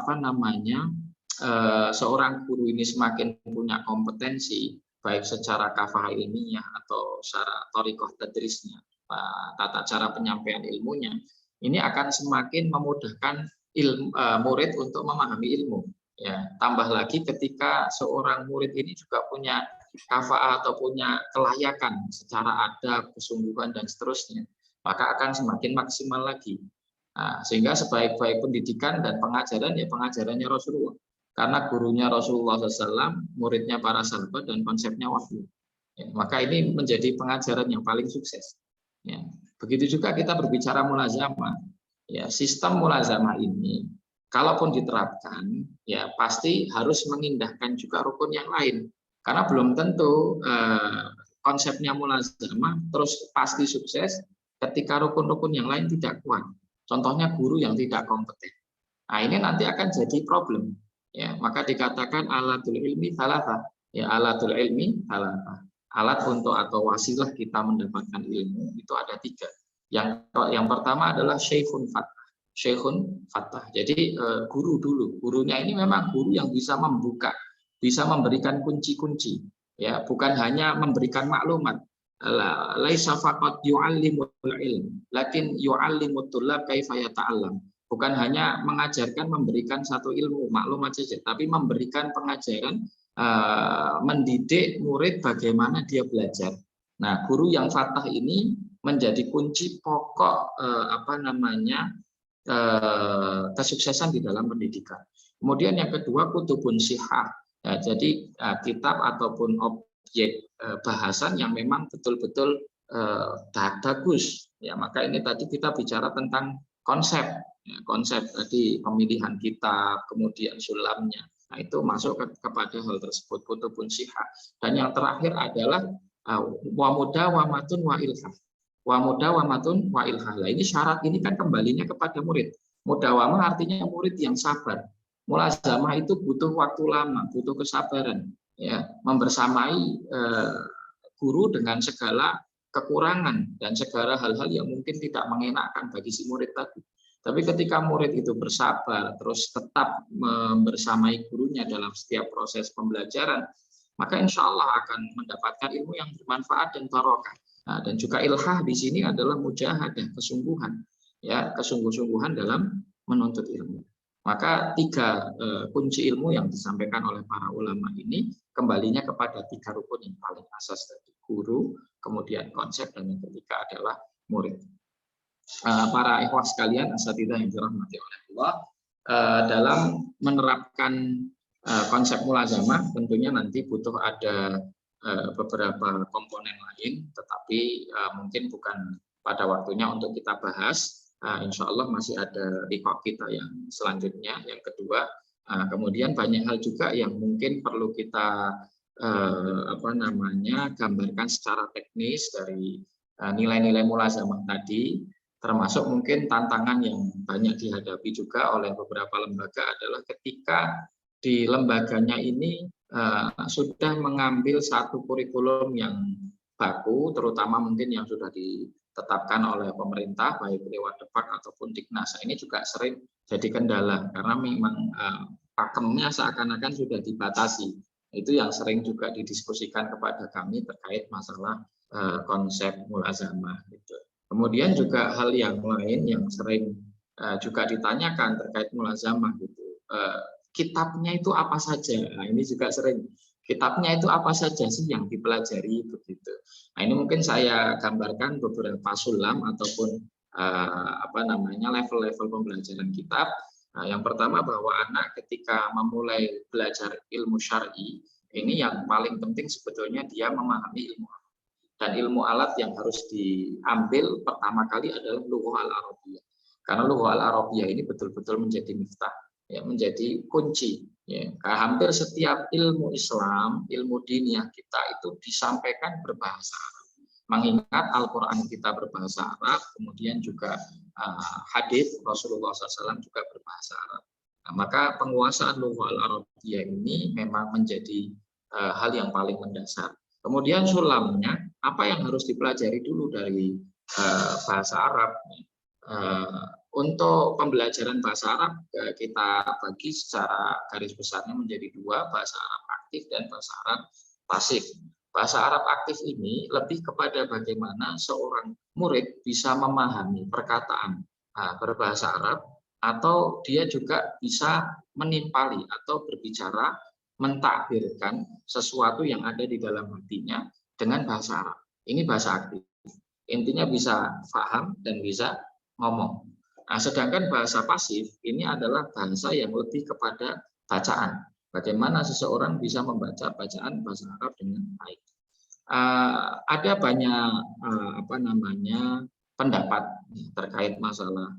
seorang guru ini semakin punya kompetensi, baik secara kafah ilmiah atau secara thariqah tadrisnya, tata cara penyampaian ilmunya, ini akan semakin memudahkan murid untuk memahami ilmu. Ya, tambah lagi ketika seorang murid ini juga punya kafah atau punya kelayakan secara adab, kesungguhan dan seterusnya, maka akan semakin maksimal lagi. Nah, sehingga sebaik-baik pendidikan dan pengajaran ya pengajarannya Rasulullah. Karena gurunya Rasulullah SAW, muridnya para sahabat, dan konsepnya wahyu. Ya, maka ini menjadi pengajaran yang paling sukses. Ya, begitu juga kita berbicara mulazamah. Ya, sistem mulazamah ini, kalaupun diterapkan, ya pasti harus mengindahkan juga rukun yang lain. Karena belum tentu konsepnya mulazamah terus pasti sukses ketika rukun-rukun yang lain tidak kuat. Contohnya guru yang tidak kompeten. Nah, ini nanti akan jadi problem. Ya, maka dikatakan alatul ilmi thalatha. Ya, alatul ilmi thalatha. Alat untuk atau wasilah kita mendapatkan ilmu itu ada 3. Yang pertama adalah Syekhun Fattah. Syekhun Fattah. Jadi guru dulu. Gurunya ini memang guru yang bisa membuka, bisa memberikan kunci-kunci. Ya, bukan hanya memberikan maklumat. Laisa faqat yu'allimul ilm, lakin yu'allimut tullab kaifa yata'allam. Bukan hanya mengajarkan, memberikan satu ilmu, maklumat saja, tapi memberikan pengajaran, mendidik murid bagaimana dia belajar. Nah, guru yang fattah ini menjadi kunci pokok kesuksesan di dalam pendidikan. Kemudian yang kedua, kutubun sihah. Ya, jadi kitab ataupun objek bahasan yang memang betul-betul bagus. Ya, maka ini tadi kita bicara tentang konsep. Ya, konsep tadi pemilihan kitab, kemudian sulamnya. Nah, itu masuk kepada hal tersebut, kutubun sihah. Dan yang terakhir adalah wa mudawamatun wa ilhah. Wa mudawamatun wa ilhah. Ini syarat ini kan kembalinya kepada murid. Mudawamah artinya murid yang sabar. Mulazamah itu butuh waktu lama, butuh kesabaran, ya, membersamai guru dengan segala kekurangan dan segala hal-hal yang mungkin tidak mengenakan bagi si murid tadi. Tapi ketika murid itu bersabar, terus tetap membersamai gurunya dalam setiap proses pembelajaran, maka insya Allah akan mendapatkan ilmu yang bermanfaat dan barokah. Nah, dan juga ilhah di sini adalah mujahadah, kesungguhan, ya, kesungguh-sungguhan dalam menuntut ilmu. Maka 3 kunci ilmu yang disampaikan oleh para ulama ini kembalinya kepada 3 rukun yang paling asas tadi, guru, kemudian konsep, dan yang ketiga adalah murid. Para ikhwah sekalian, asatidzah yang dirahmati oleh Allah, dalam menerapkan konsep mulazamah tentunya nanti butuh ada beberapa komponen lain, tetapi mungkin bukan pada waktunya untuk kita bahas. Insya Allah masih ada liqa kita yang selanjutnya, yang kedua. Kemudian banyak hal juga yang mungkin perlu kita gambarkan secara teknis dari nilai-nilai mulazamah tadi, termasuk mungkin tantangan yang banyak dihadapi juga oleh beberapa lembaga adalah ketika di lembaganya ini sudah mengambil satu kurikulum yang baku, terutama mungkin yang sudah ditetapkan oleh pemerintah baik lewat Depak ataupun Diknas. Ini juga sering jadi kendala karena memang pakemnya seakan-akan sudah dibatasi. Itu yang sering juga didiskusikan kepada kami terkait masalah konsep mulazamah gitu. Kemudian juga hal yang lain yang sering juga ditanyakan terkait mulazamah gitu. Kitabnya itu apa saja? Nah, ini juga sering. Kitabnya itu apa saja sih yang dipelajari begitu. Nah, ini mungkin saya gambarkan beberapa sulam ataupun level-level pembelajaran kitab. Nah, yang pertama bahwa anak ketika memulai belajar ilmu syar'i, ini yang paling penting sebetulnya dia memahami ilmu. Dan ilmu alat yang harus diambil pertama kali adalah lughah al-arabiyah. Karena lughah al-arabiyah ini betul-betul menjadi miftah, ya, menjadi kunci. Ya. Hampir setiap ilmu Islam, ilmu diniyah kita itu disampaikan berbahasa Arab. Mengingat Al-Quran kita berbahasa Arab, kemudian juga hadis Rasulullah SAW juga berbahasa Arab. Nah, maka penguasaan lughah al-arabiyah ini memang menjadi hal yang paling mendasar. Kemudian sulamnya, apa yang harus dipelajari dulu dari bahasa Arab? Untuk pembelajaran bahasa Arab kita bagi secara garis besarnya menjadi 2, bahasa Arab aktif dan bahasa Arab pasif. Bahasa Arab aktif ini lebih kepada bagaimana seorang murid bisa memahami perkataan berbahasa Arab, atau dia juga bisa menimpali atau berbicara, mentakbirkan sesuatu yang ada di dalam hatinya dengan bahasa Arab. Ini bahasa aktif. Intinya bisa paham dan bisa ngomong. Nah, sedangkan bahasa pasif ini adalah bahasa yang lebih kepada bacaan. Bagaimana seseorang bisa membaca bacaan bahasa Arab dengan baik. Ada banyak pendapat terkait masalah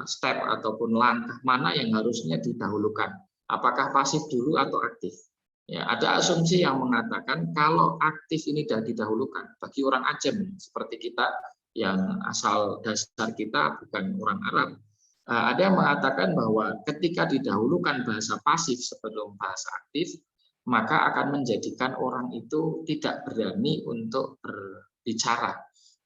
step ataupun langkah mana yang harusnya didahulukan. Apakah pasif dulu atau aktif? Ya, ada asumsi yang mengatakan kalau aktif ini sudah didahulukan bagi orang Ajam seperti kita yang asal dasar kita bukan orang Arab. Ada yang mengatakan bahwa ketika didahulukan bahasa pasif sebelum bahasa aktif, maka akan menjadikan orang itu tidak berani untuk berbicara.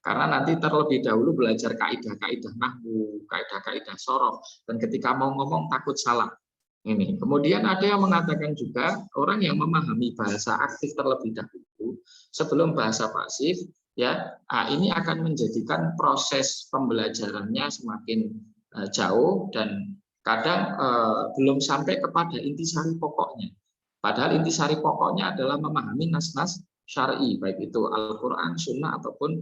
Karena nanti terlebih dahulu belajar kaidah-kaidah nahwu, kaidah-kaidah sorof, dan ketika mau ngomong takut salah. Ini. Kemudian ada yang mengatakan juga orang yang memahami bahasa aktif terlebih dahulu sebelum bahasa pasif, ya, ini akan menjadikan proses pembelajarannya semakin jauh dan kadang belum sampai kepada intisari pokoknya. Padahal intisari pokoknya adalah memahami nas-nas syar'i, baik itu Al-Quran, Sunnah ataupun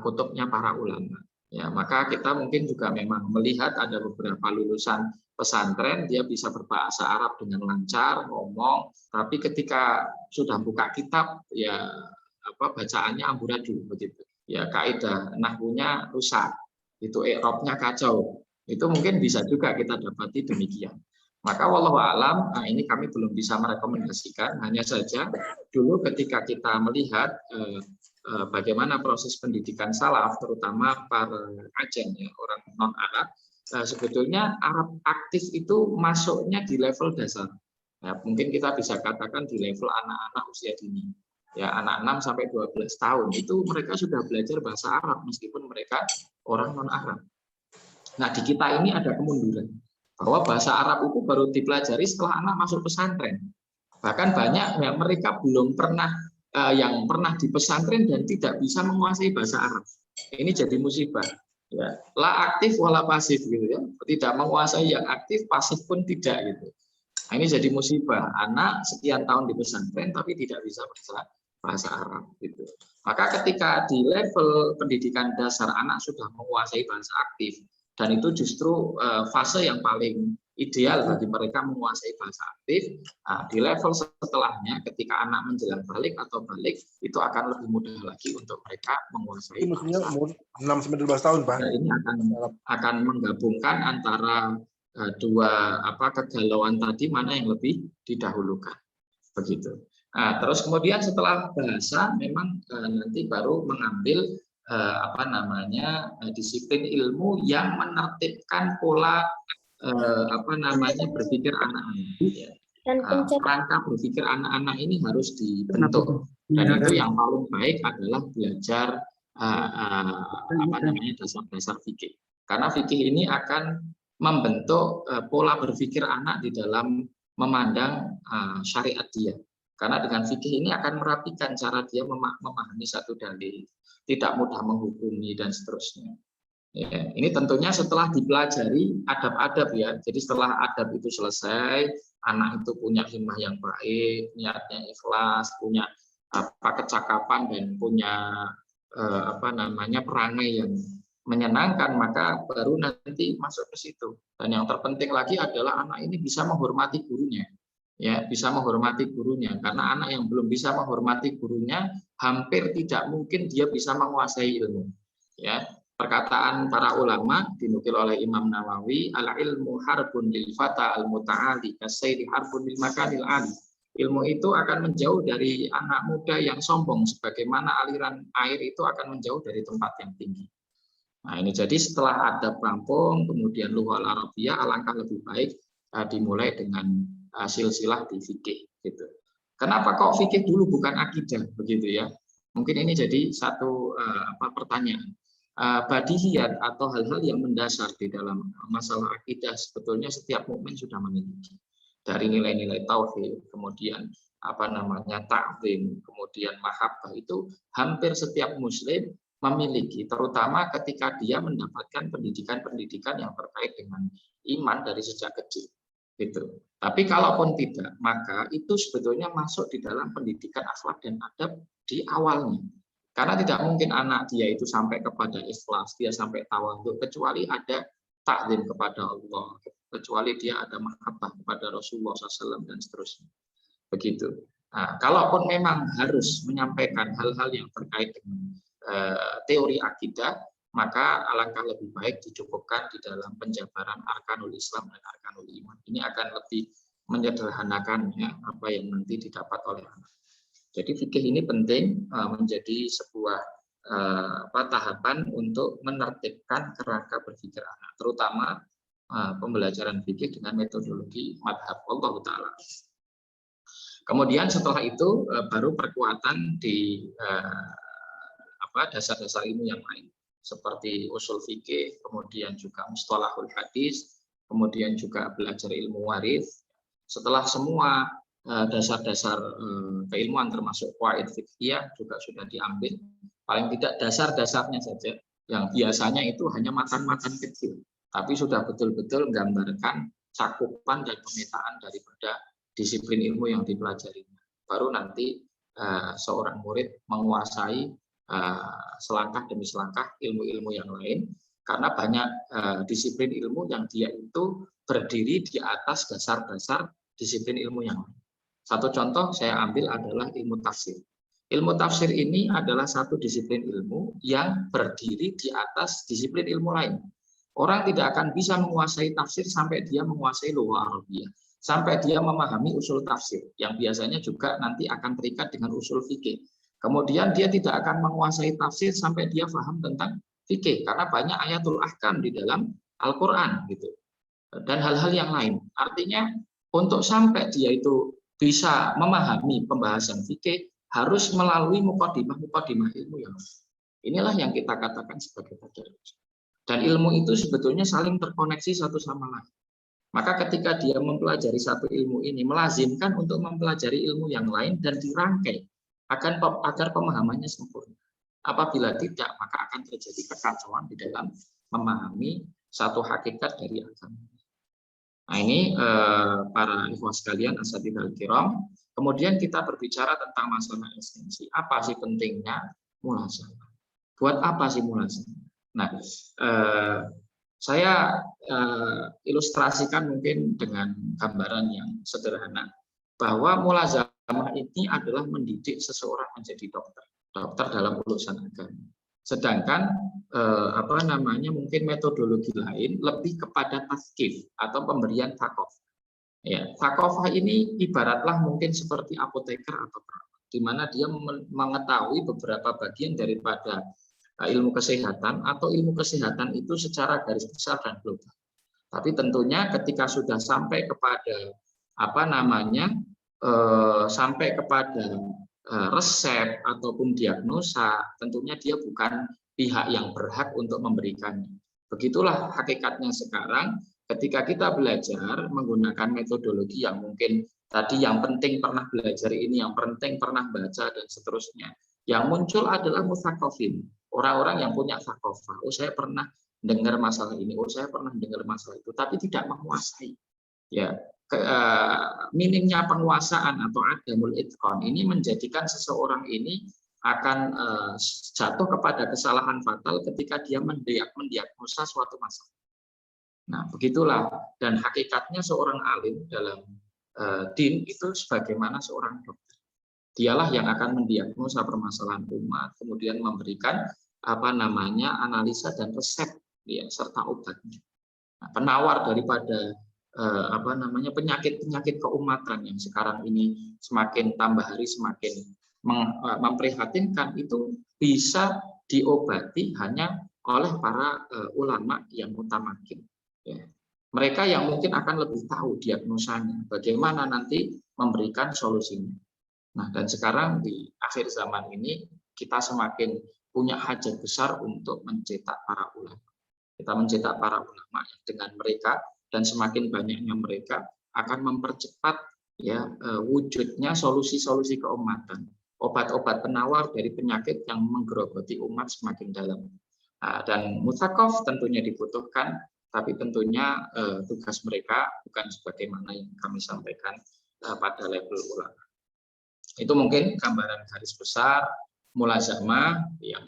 kutubnya para ulama. Ya, maka kita mungkin juga memang melihat ada beberapa lulusan pesantren dia bisa berbahasa Arab dengan lancar ngomong, tapi ketika sudah buka kitab ya bacaannya amburadul begitu. Ya kaidah nahwunya rusak, itu i'rabnya kacau. Itu mungkin bisa juga kita dapati demikian. Maka wallahu alam, ini kami belum bisa merekomendasikan, hanya saja dulu ketika kita melihat bagaimana proses pendidikan salaf, terutama para ajam, ya, orang non-Arab, sebetulnya Arab aktif itu masuknya di level dasar. Ya, mungkin kita bisa katakan di level anak-anak usia dini. Ya, anak 6 sampai 12 tahun itu mereka sudah belajar bahasa Arab meskipun mereka orang non-Arab. Nah, di kita ini ada kemunduran. Bahwa bahasa Arab itu baru dipelajari setelah anak masuk pesantren. Bahkan banyak yang mereka belum pernah yang pernah di pesantren dan tidak bisa menguasai bahasa Arab. Ini jadi musibah. Ya, la aktif wala pasif gitu ya. Tidak menguasai yang aktif, pasif pun tidak gitu. Nah, ini jadi musibah. Anak sekian tahun di pesantren tapi tidak bisa bahasa Arab gitu. Maka ketika di level pendidikan dasar anak sudah menguasai bahasa aktif, dan itu justru fase yang paling ideal bagi mereka menguasai bahasa aktif. Di level setelahnya ketika anak menjelang balik atau balik itu akan lebih mudah lagi untuk mereka menguasai bahasa umur 6-12 tahun, Pak. Nah, ini akan menggabungkan antara dua kegalauan tadi, mana yang lebih didahulukan begitu. Nah, terus kemudian setelah bahasa memang nanti baru mengambil disiplin ilmu yang menertibkan pola berpikir anak-anak. Ya. Rangka berpikir anak-anak ini harus dibentuk, dan itu yang paling baik adalah belajar dasar-dasar fikih. Karena fikih ini akan membentuk pola berpikir anak di dalam memandang syariat dia. Karena dengan fikih ini akan merapikan cara dia memahami satu dalil, tidak mudah menghukumi dan seterusnya. Ya, ini tentunya setelah dipelajari adab-adab ya. Jadi setelah adab itu selesai, anak itu punya himmah yang baik, niatnya ikhlas, punya kecakapan dan punya perangai yang menyenangkan, maka baru nanti masuk ke situ. Dan yang terpenting lagi adalah anak ini bisa menghormati gurunya. Ya, bisa menghormati gurunya, karena anak yang belum bisa menghormati gurunya hampir tidak mungkin dia bisa menguasai ilmu. Ya, perkataan para ulama dinukil oleh Imam Nawawi, al ilmu harbun lil fata al muta'ali kasayri harbun lil makanil ali. Ilmu itu akan menjauh dari anak muda yang sombong, sebagaimana aliran air itu akan menjauh dari tempat yang tinggi. Nah, ini jadi setelah adab rampung, kemudian lughah Arabiyah, alangkah lebih baik dimulai dengan silsilah di fikih gitu. Kenapa kok fikih dulu bukan akidah begitu ya? Mungkin ini jadi satu pertanyaan. Badihiyat atau hal-hal yang mendasar di dalam masalah akidah sebetulnya setiap mukmin sudah memiliki. Dari nilai-nilai tauhid, kemudian ta'zim, kemudian mahabbah, itu hampir setiap muslim memiliki, terutama ketika dia mendapatkan pendidikan-pendidikan yang terkait dengan iman dari sejak kecil. Gitu. Tapi kalaupun tidak, maka itu sebetulnya masuk di dalam pendidikan akhlak dan adab di awalnya. Karena tidak mungkin anak dia itu sampai kepada ikhlas, dia sampai tawadhu, kecuali ada ta'zim kepada Allah, kecuali dia ada mahabbah kepada Rasulullah SAW dan seterusnya. Begitu. Nah, kalaupun memang harus menyampaikan hal-hal yang terkait dengan teori akidah, maka alangkah lebih baik dicukupkan di dalam penjabaran arkanul Islam dan arkanul iman. Ini akan lebih menyederhanakan ya, apa yang nanti didapat oleh anak. Jadi fikih ini penting menjadi sebuah tahapan untuk menertibkan kerangka berpikir anak, terutama pembelajaran fikih dengan metodologi madhab Allah Ta'ala. Kemudian setelah itu baru perkuatan di dasar-dasar ilmu yang lain seperti usul fikih, kemudian juga mustalahul hadis, kemudian juga belajar ilmu waris. Setelah semua dasar-dasar keilmuan termasuk qawaid fiqhiyah juga sudah diambil, paling tidak dasar-dasarnya saja yang biasanya itu hanya matan-matan kecil, tapi sudah betul-betul menggambarkan cakupan dan pemetaan daripada disiplin ilmu yang dipelajari. Baru nanti seorang murid menguasai selangkah demi selangkah ilmu-ilmu yang lain, karena banyak disiplin ilmu yang dia itu berdiri di atas dasar-dasar disiplin ilmu yang lain. Satu contoh saya ambil adalah ilmu tafsir. Ilmu tafsir ini adalah satu disiplin ilmu yang berdiri di atas disiplin ilmu lain. Orang tidak akan bisa menguasai tafsir sampai dia menguasai lughah Arabiyah, sampai dia memahami usul tafsir, yang biasanya juga nanti akan terikat dengan usul fikih. Kemudian dia tidak akan menguasai tafsir sampai dia paham tentang fikih, karena banyak ayatul ahkam di dalam Al-Quran gitu, dan hal-hal yang lain. Artinya untuk sampai dia itu bisa memahami pembahasan fikih harus melalui mukadimah ilmu yang lain. Inilah yang kita katakan sebagai tadarus. Dan ilmu itu sebetulnya saling terkoneksi satu sama lain. Maka ketika dia mempelajari satu ilmu ini, melazimkan untuk mempelajari ilmu yang lain dan dirangkai agar pemahamannya sempurna. Apabila tidak, maka akan terjadi kekacauan di dalam memahami satu hakikat dari agama. Nah ini para ikhwah sekalian, asatidhal kiram. Kemudian kita berbicara tentang masalah esensi. Apa sih pentingnya mulazamah? Buat apa sih mulazamah? Nah, saya ilustrasikan mungkin dengan gambaran yang sederhana, bahwa mulazamah ini adalah mendidik seseorang menjadi dokter dalam urusan agama. Sedangkan mungkin metodologi lain lebih kepada tazkif atau pemberian thaqafah. Ya, thaqafah ini ibaratlah mungkin seperti apoteker atau perawat, di mana dia mengetahui beberapa bagian daripada ilmu kesehatan, atau ilmu kesehatan itu secara garis besar dan global. Tapi tentunya ketika sudah sampai kepada sampai kepada resep ataupun diagnosa, tentunya dia bukan pihak yang berhak untuk memberikannya. Begitulah hakikatnya sekarang ketika kita belajar menggunakan metodologi yang mungkin tadi yang penting pernah belajar ini, yang penting pernah baca dan seterusnya. Yang muncul adalah mutsaqafin, orang-orang yang punya thaqafah. Oh, saya pernah dengar masalah ini, oh saya pernah dengar masalah itu, tapi tidak menguasai. Ya, minimnya penguasaan atau adamul itqan ini menjadikan seseorang ini akan jatuh kepada kesalahan fatal ketika dia mendiagnosa suatu masalah. Nah, begitulah, dan hakikatnya seorang alim dalam din itu sebagaimana seorang dokter. Dialah yang akan mendiagnosa permasalahan umat, kemudian memberikan analisa dan resep, ya, serta obatnya. Nah, penawar daripada penyakit-penyakit keumatan yang sekarang ini semakin tambah hari semakin memprihatinkan, itu bisa diobati hanya oleh para ulama yang mutamakin. Ya. Mereka yang mungkin akan lebih tahu diagnosanya, bagaimana nanti memberikan solusinya. Nah, dan sekarang di akhir zaman ini kita semakin punya hajat besar untuk mencetak para ulama. Kita mencetak para ulama yang dengan mereka dan semakin banyaknya mereka akan mempercepat ya wujudnya solusi-solusi keumatan, obat-obat penawar dari penyakit yang menggerogoti umat semakin dalam. Dan mutsaqaf tentunya dibutuhkan, tapi tentunya tugas mereka bukan sebagaimana yang kami sampaikan pada level ulama. Itu mungkin gambaran garis besar mulazamah yang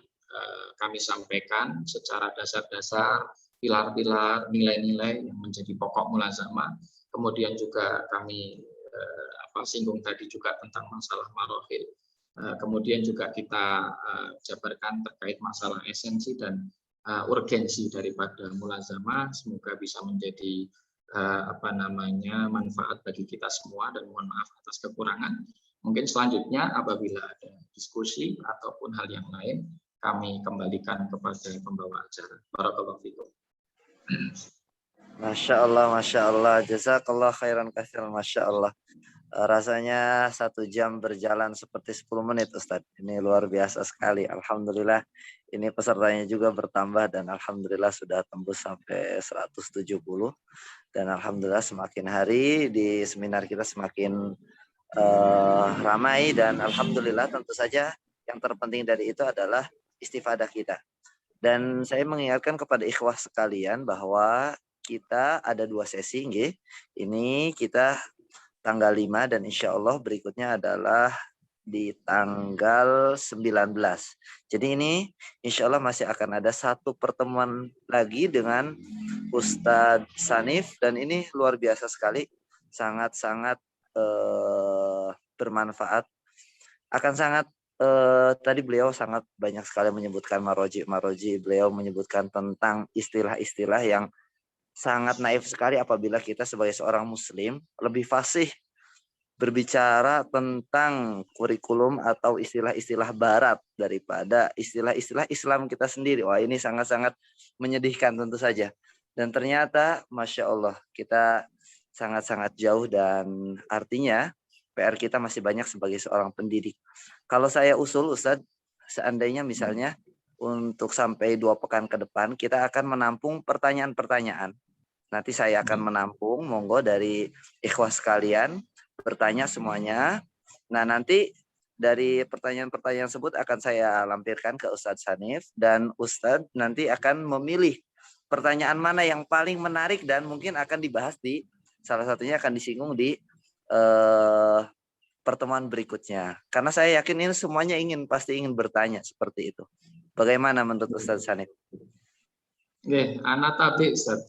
kami sampaikan secara dasar-dasar, pilar-pilar, nilai-nilai yang menjadi pokok mulazamah. Kemudian juga kami singgung tadi juga tentang masalah marohil. Kemudian juga kita jabarkan terkait masalah esensi dan urgensi daripada mulazamah. Semoga bisa menjadi manfaat bagi kita semua, dan mohon maaf atas kekurangan. Mungkin selanjutnya apabila ada diskusi ataupun hal yang lain, kami kembalikan kepada pembawa acara. Barakallahu fikum. Masya Allah, jazakallah khairan katsiran, masya Allah. Rasanya 1 jam berjalan seperti 10 menit Ustadz. Ini luar biasa sekali. Alhamdulillah ini pesertanya juga bertambah dan alhamdulillah sudah tembus sampai 170. Dan alhamdulillah semakin hari di seminar kita semakin ramai dan alhamdulillah tentu saja yang terpenting dari itu adalah istifadah kita. Dan saya mengingatkan kepada ikhwah sekalian bahwa kita ada 2 sesi, nggih. Ini kita tanggal 5 dan insya Allah berikutnya adalah di tanggal 19. Jadi ini insya Allah masih akan ada 1 pertemuan lagi dengan Ustadz Sanif dan ini luar biasa sekali, sangat-sangat bermanfaat. Akan sangat tadi beliau sangat banyak sekali menyebutkan maroji, beliau menyebutkan tentang istilah-istilah yang sangat naif sekali apabila kita sebagai seorang muslim lebih fasih berbicara tentang kurikulum atau istilah-istilah barat daripada istilah-istilah Islam kita sendiri. Wah, ini sangat-sangat menyedihkan tentu saja. Dan ternyata Masya Allah kita sangat-sangat jauh dan artinya PR kita masih banyak sebagai seorang pendidik. Kalau saya usul Ustadz, seandainya misalnya untuk sampai 2 pekan ke depan kita akan menampung pertanyaan-pertanyaan. Nanti saya akan menampung, monggo dari ikhwah sekalian bertanya semuanya. Nah nanti dari pertanyaan-pertanyaan tersebut akan saya lampirkan ke Ustadz Sanif dan Ustadz nanti akan memilih pertanyaan mana yang paling menarik dan mungkin akan dibahas di salah satunya akan disinggung di pertemuan berikutnya. Karena saya yakin ini semuanya pasti ingin bertanya seperti itu. Bagaimana menurut Ustadz Sanif? Oke, anak tabi Ustaz.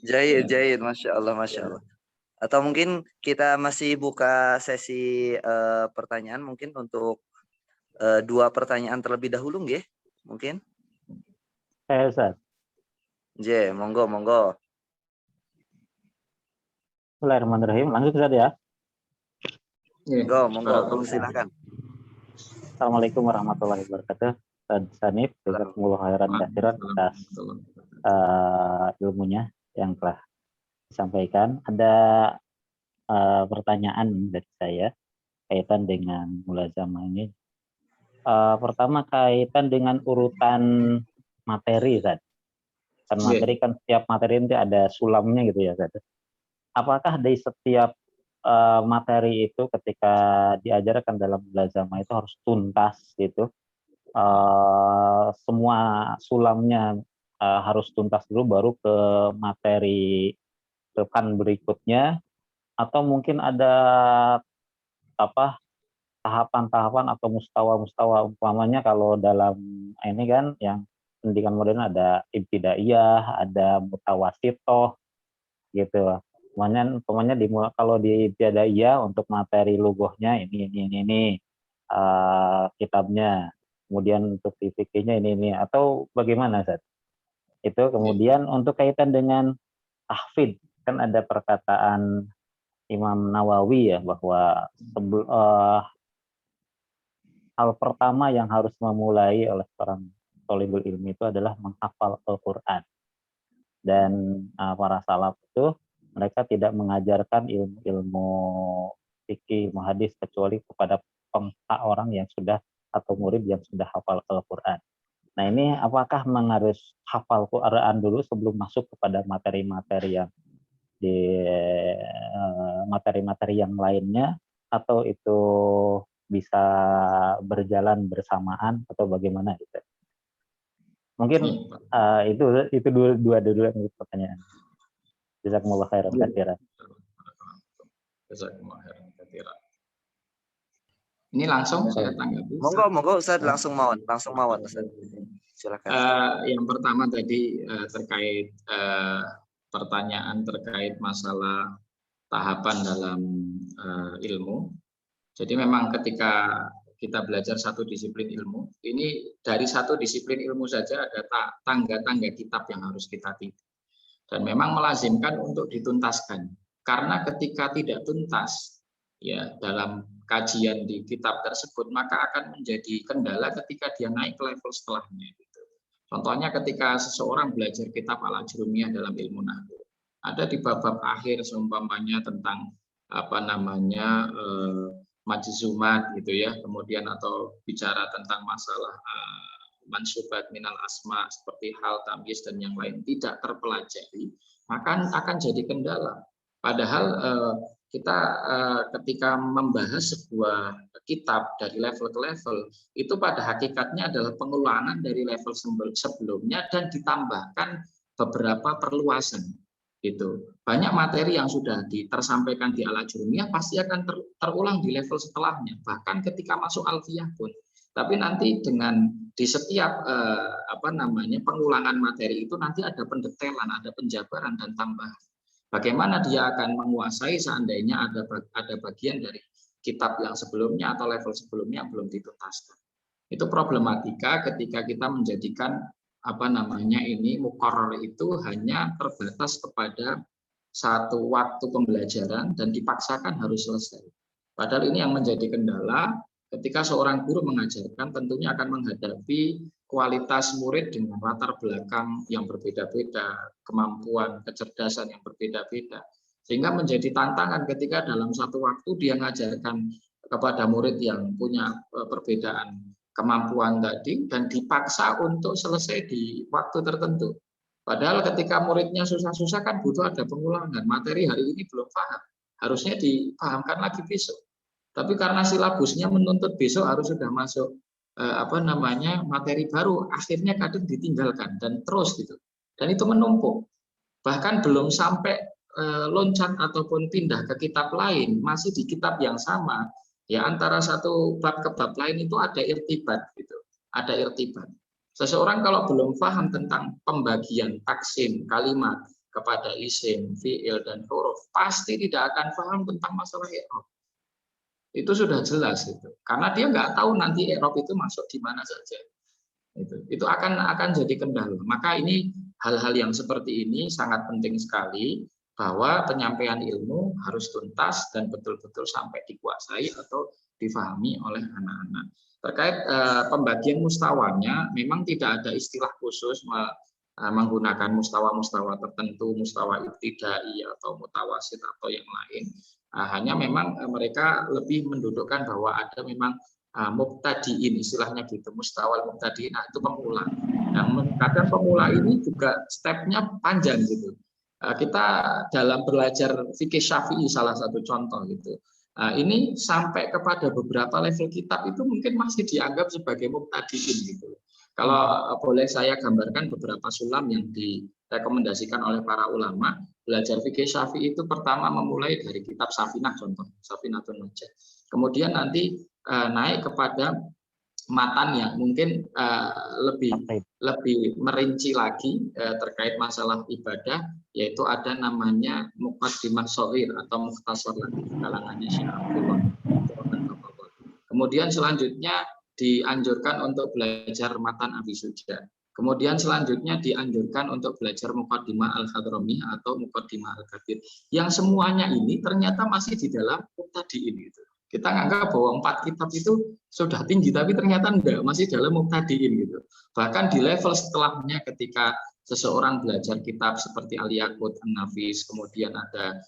Jahit, Masya Allah, Masya Allah. Atau mungkin kita masih buka sesi pertanyaan mungkin untuk 2 pertanyaan terlebih dahulu, nggih? Mungkin? Ustaz. Monggo. Bismillahirrahmanirrahim. Langsung Ustaz ya. Monggo, silakan. Assalamualaikum warahmatullahi wabarakatuh. Ustaz Sanif, jazakumullah khairan katsiran atas ilmunya yang telah disampaikan. Ada pertanyaan dari saya kaitan dengan mulazamah ini. Pertama kaitan dengan urutan materi, Ustaz. Kan materi kan setiap materi itu ada sulamnya gitu ya, Ustaz. Apakah dari setiap materi itu ketika diajarkan dalam mulazamah itu harus tuntas gitu? Semua sulamnya harus tuntas dulu baru ke materi pekan berikutnya, atau mungkin ada tahapan-tahapan atau mustawa umpamanya kalau dalam ini kan yang pendidikan modern ada ibtidaiyah, ada mutawasitoh gitu. Umpamanya kalau di ibtidaiyah untuk materi lugohnya ini kitabnya. Kemudian untuk fikihnya ini atau bagaimana Ustaz? Itu kemudian untuk kaitan dengan tahfidz kan ada perkataan Imam Nawawi ya bahwa hal pertama yang harus memulai oleh seorang thalibul ilmi itu adalah menghafal Al-Qur'an. Dan para salaf itu mereka tidak mengajarkan ilmu fikih, ilmu hadis kecuali kepada orang yang sudah atau murid yang sudah hafal Al-Qur'an. Nah ini apakah harus hafal Quran dulu sebelum masuk kepada materi-materi yang materi-materi yang lainnya, atau itu bisa berjalan bersamaan atau bagaimana gitu? Mungkin itu dua pertanyaan. Jazakumullah khairan katsiran. Jazakumullah khairan katsiran. Ini langsung saya tanggapi. Monggo Ustaz, langsung mawon Ustaz. Silakan. Yang pertama tadi terkait pertanyaan terkait masalah tahapan dalam ilmu. Jadi memang ketika kita belajar satu disiplin ilmu, ini dari satu disiplin ilmu saja ada tangga-tangga kitab yang harus kita titik. Dan memang melazimkan untuk dituntaskan. Karena ketika tidak tuntas ya dalam kajian di kitab tersebut, maka akan menjadi kendala ketika dia naik ke level setelahnya. Gitu. Contohnya ketika seseorang belajar kitab Al-Ajrumiyah dalam ilmu nahwu, ada di bab-bab akhir seumpamanya tentang apa namanya majzumat gitu ya, kemudian atau bicara tentang masalah mansubat minal asma seperti hal, tamyiz dan yang lain tidak terpelajari, maka akan jadi kendala. Padahal kita ketika membahas sebuah kitab dari level ke level, itu pada hakikatnya adalah pengulangan dari level sebelumnya dan ditambahkan beberapa perluasan. Gitu. Banyak materi yang sudah tersampaikan di Al-Ajurumiyah pasti akan terulang di level setelahnya, bahkan ketika masuk Alfiyah pun. Tapi nanti dengan di setiap pengulangan materi itu nanti ada pendetailan, ada penjabaran dan tambahan. Bagaimana dia akan menguasai seandainya ada bagian dari kitab yang sebelumnya atau level sebelumnya yang belum dituntaskan. Itu problematika ketika kita menjadikan muqarrar itu hanya terbatas kepada satu waktu pembelajaran dan dipaksakan harus selesai. Padahal ini yang menjadi kendala ketika seorang guru mengajarkan, tentunya akan menghadapi kualitas murid dengan latar belakang yang berbeda-beda, kemampuan, kecerdasan yang berbeda-beda. Sehingga menjadi tantangan ketika dalam satu waktu dia mengajarkan kepada murid yang punya perbedaan kemampuan tadi dan dipaksa untuk selesai di waktu tertentu. Padahal ketika muridnya susah-susah kan butuh ada pengulangan. Materi hari ini belum paham, harusnya dipahamkan lagi besok. Tapi karena silabusnya menuntut besok harus sudah masuk materi baru, akhirnya kadang ditinggalkan dan terus gitu. Dan itu menumpuk. Bahkan belum sampai loncat ataupun pindah ke kitab lain, masih di kitab yang sama. Ya, antara satu bab ke bab lain itu ada irtibat gitu. Ada irtibat. Seseorang kalau belum paham tentang pembagian taksim kalimat kepada isim, fiil dan huruf, pasti tidak akan paham tentang masalah i'rab. Itu sudah jelas itu. Karena dia nggak tahu nanti i'rab itu masuk di mana saja. Itu akan jadi kendala. Maka ini hal-hal yang seperti ini sangat penting sekali, bahwa penyampaian ilmu harus tuntas dan betul-betul sampai dikuasai atau difahami oleh anak-anak. Terkait pembagian mustawanya, memang tidak ada istilah khusus menggunakan mustawa-mustawa tertentu, mustawa ibtidai atau mutawasit atau yang lain. Hanya memang mereka lebih mendudukkan bahwa ada memang mubtadiin, istilahnya gitu, mustawal mubtadiin, itu pemula. Yang kadang pemula ini juga stepnya panjang gitu. Kita dalam belajar fikih Syafi'i salah satu contoh gitu. Ini sampai kepada beberapa level kitab itu mungkin masih dianggap sebagai mubtadiin gitu. Kalau boleh saya gambarkan beberapa sulam yang direkomendasikan oleh para ulama, belajar fikih Syafi'i itu pertama memulai dari kitab Safinah, contoh Safinatun Najah. Kemudian nanti naik kepada matan yang mungkin lebih merinci lagi terkait masalah ibadah, yaitu ada namanya Muqaddimah Shaghir atau Mukhtasar lagi kalangannya Syekh Abdullah. Kemudian selanjutnya dianjurkan untuk belajar matan Abi Suja. Kemudian selanjutnya dianjurkan untuk belajar Muqaddimah Al-Hadrami atau Muqaddimah Al-Kabir. Yang semuanya ini ternyata masih di dalam mubtadiin gitu. Kita nganggap bahwa 4 kitab itu sudah tinggi, tapi ternyata enggak, masih dalam mubtadiin gitu. Bahkan di level setelahnya ketika seseorang belajar kitab seperti Al-Yaqut, An-Nafis, kemudian ada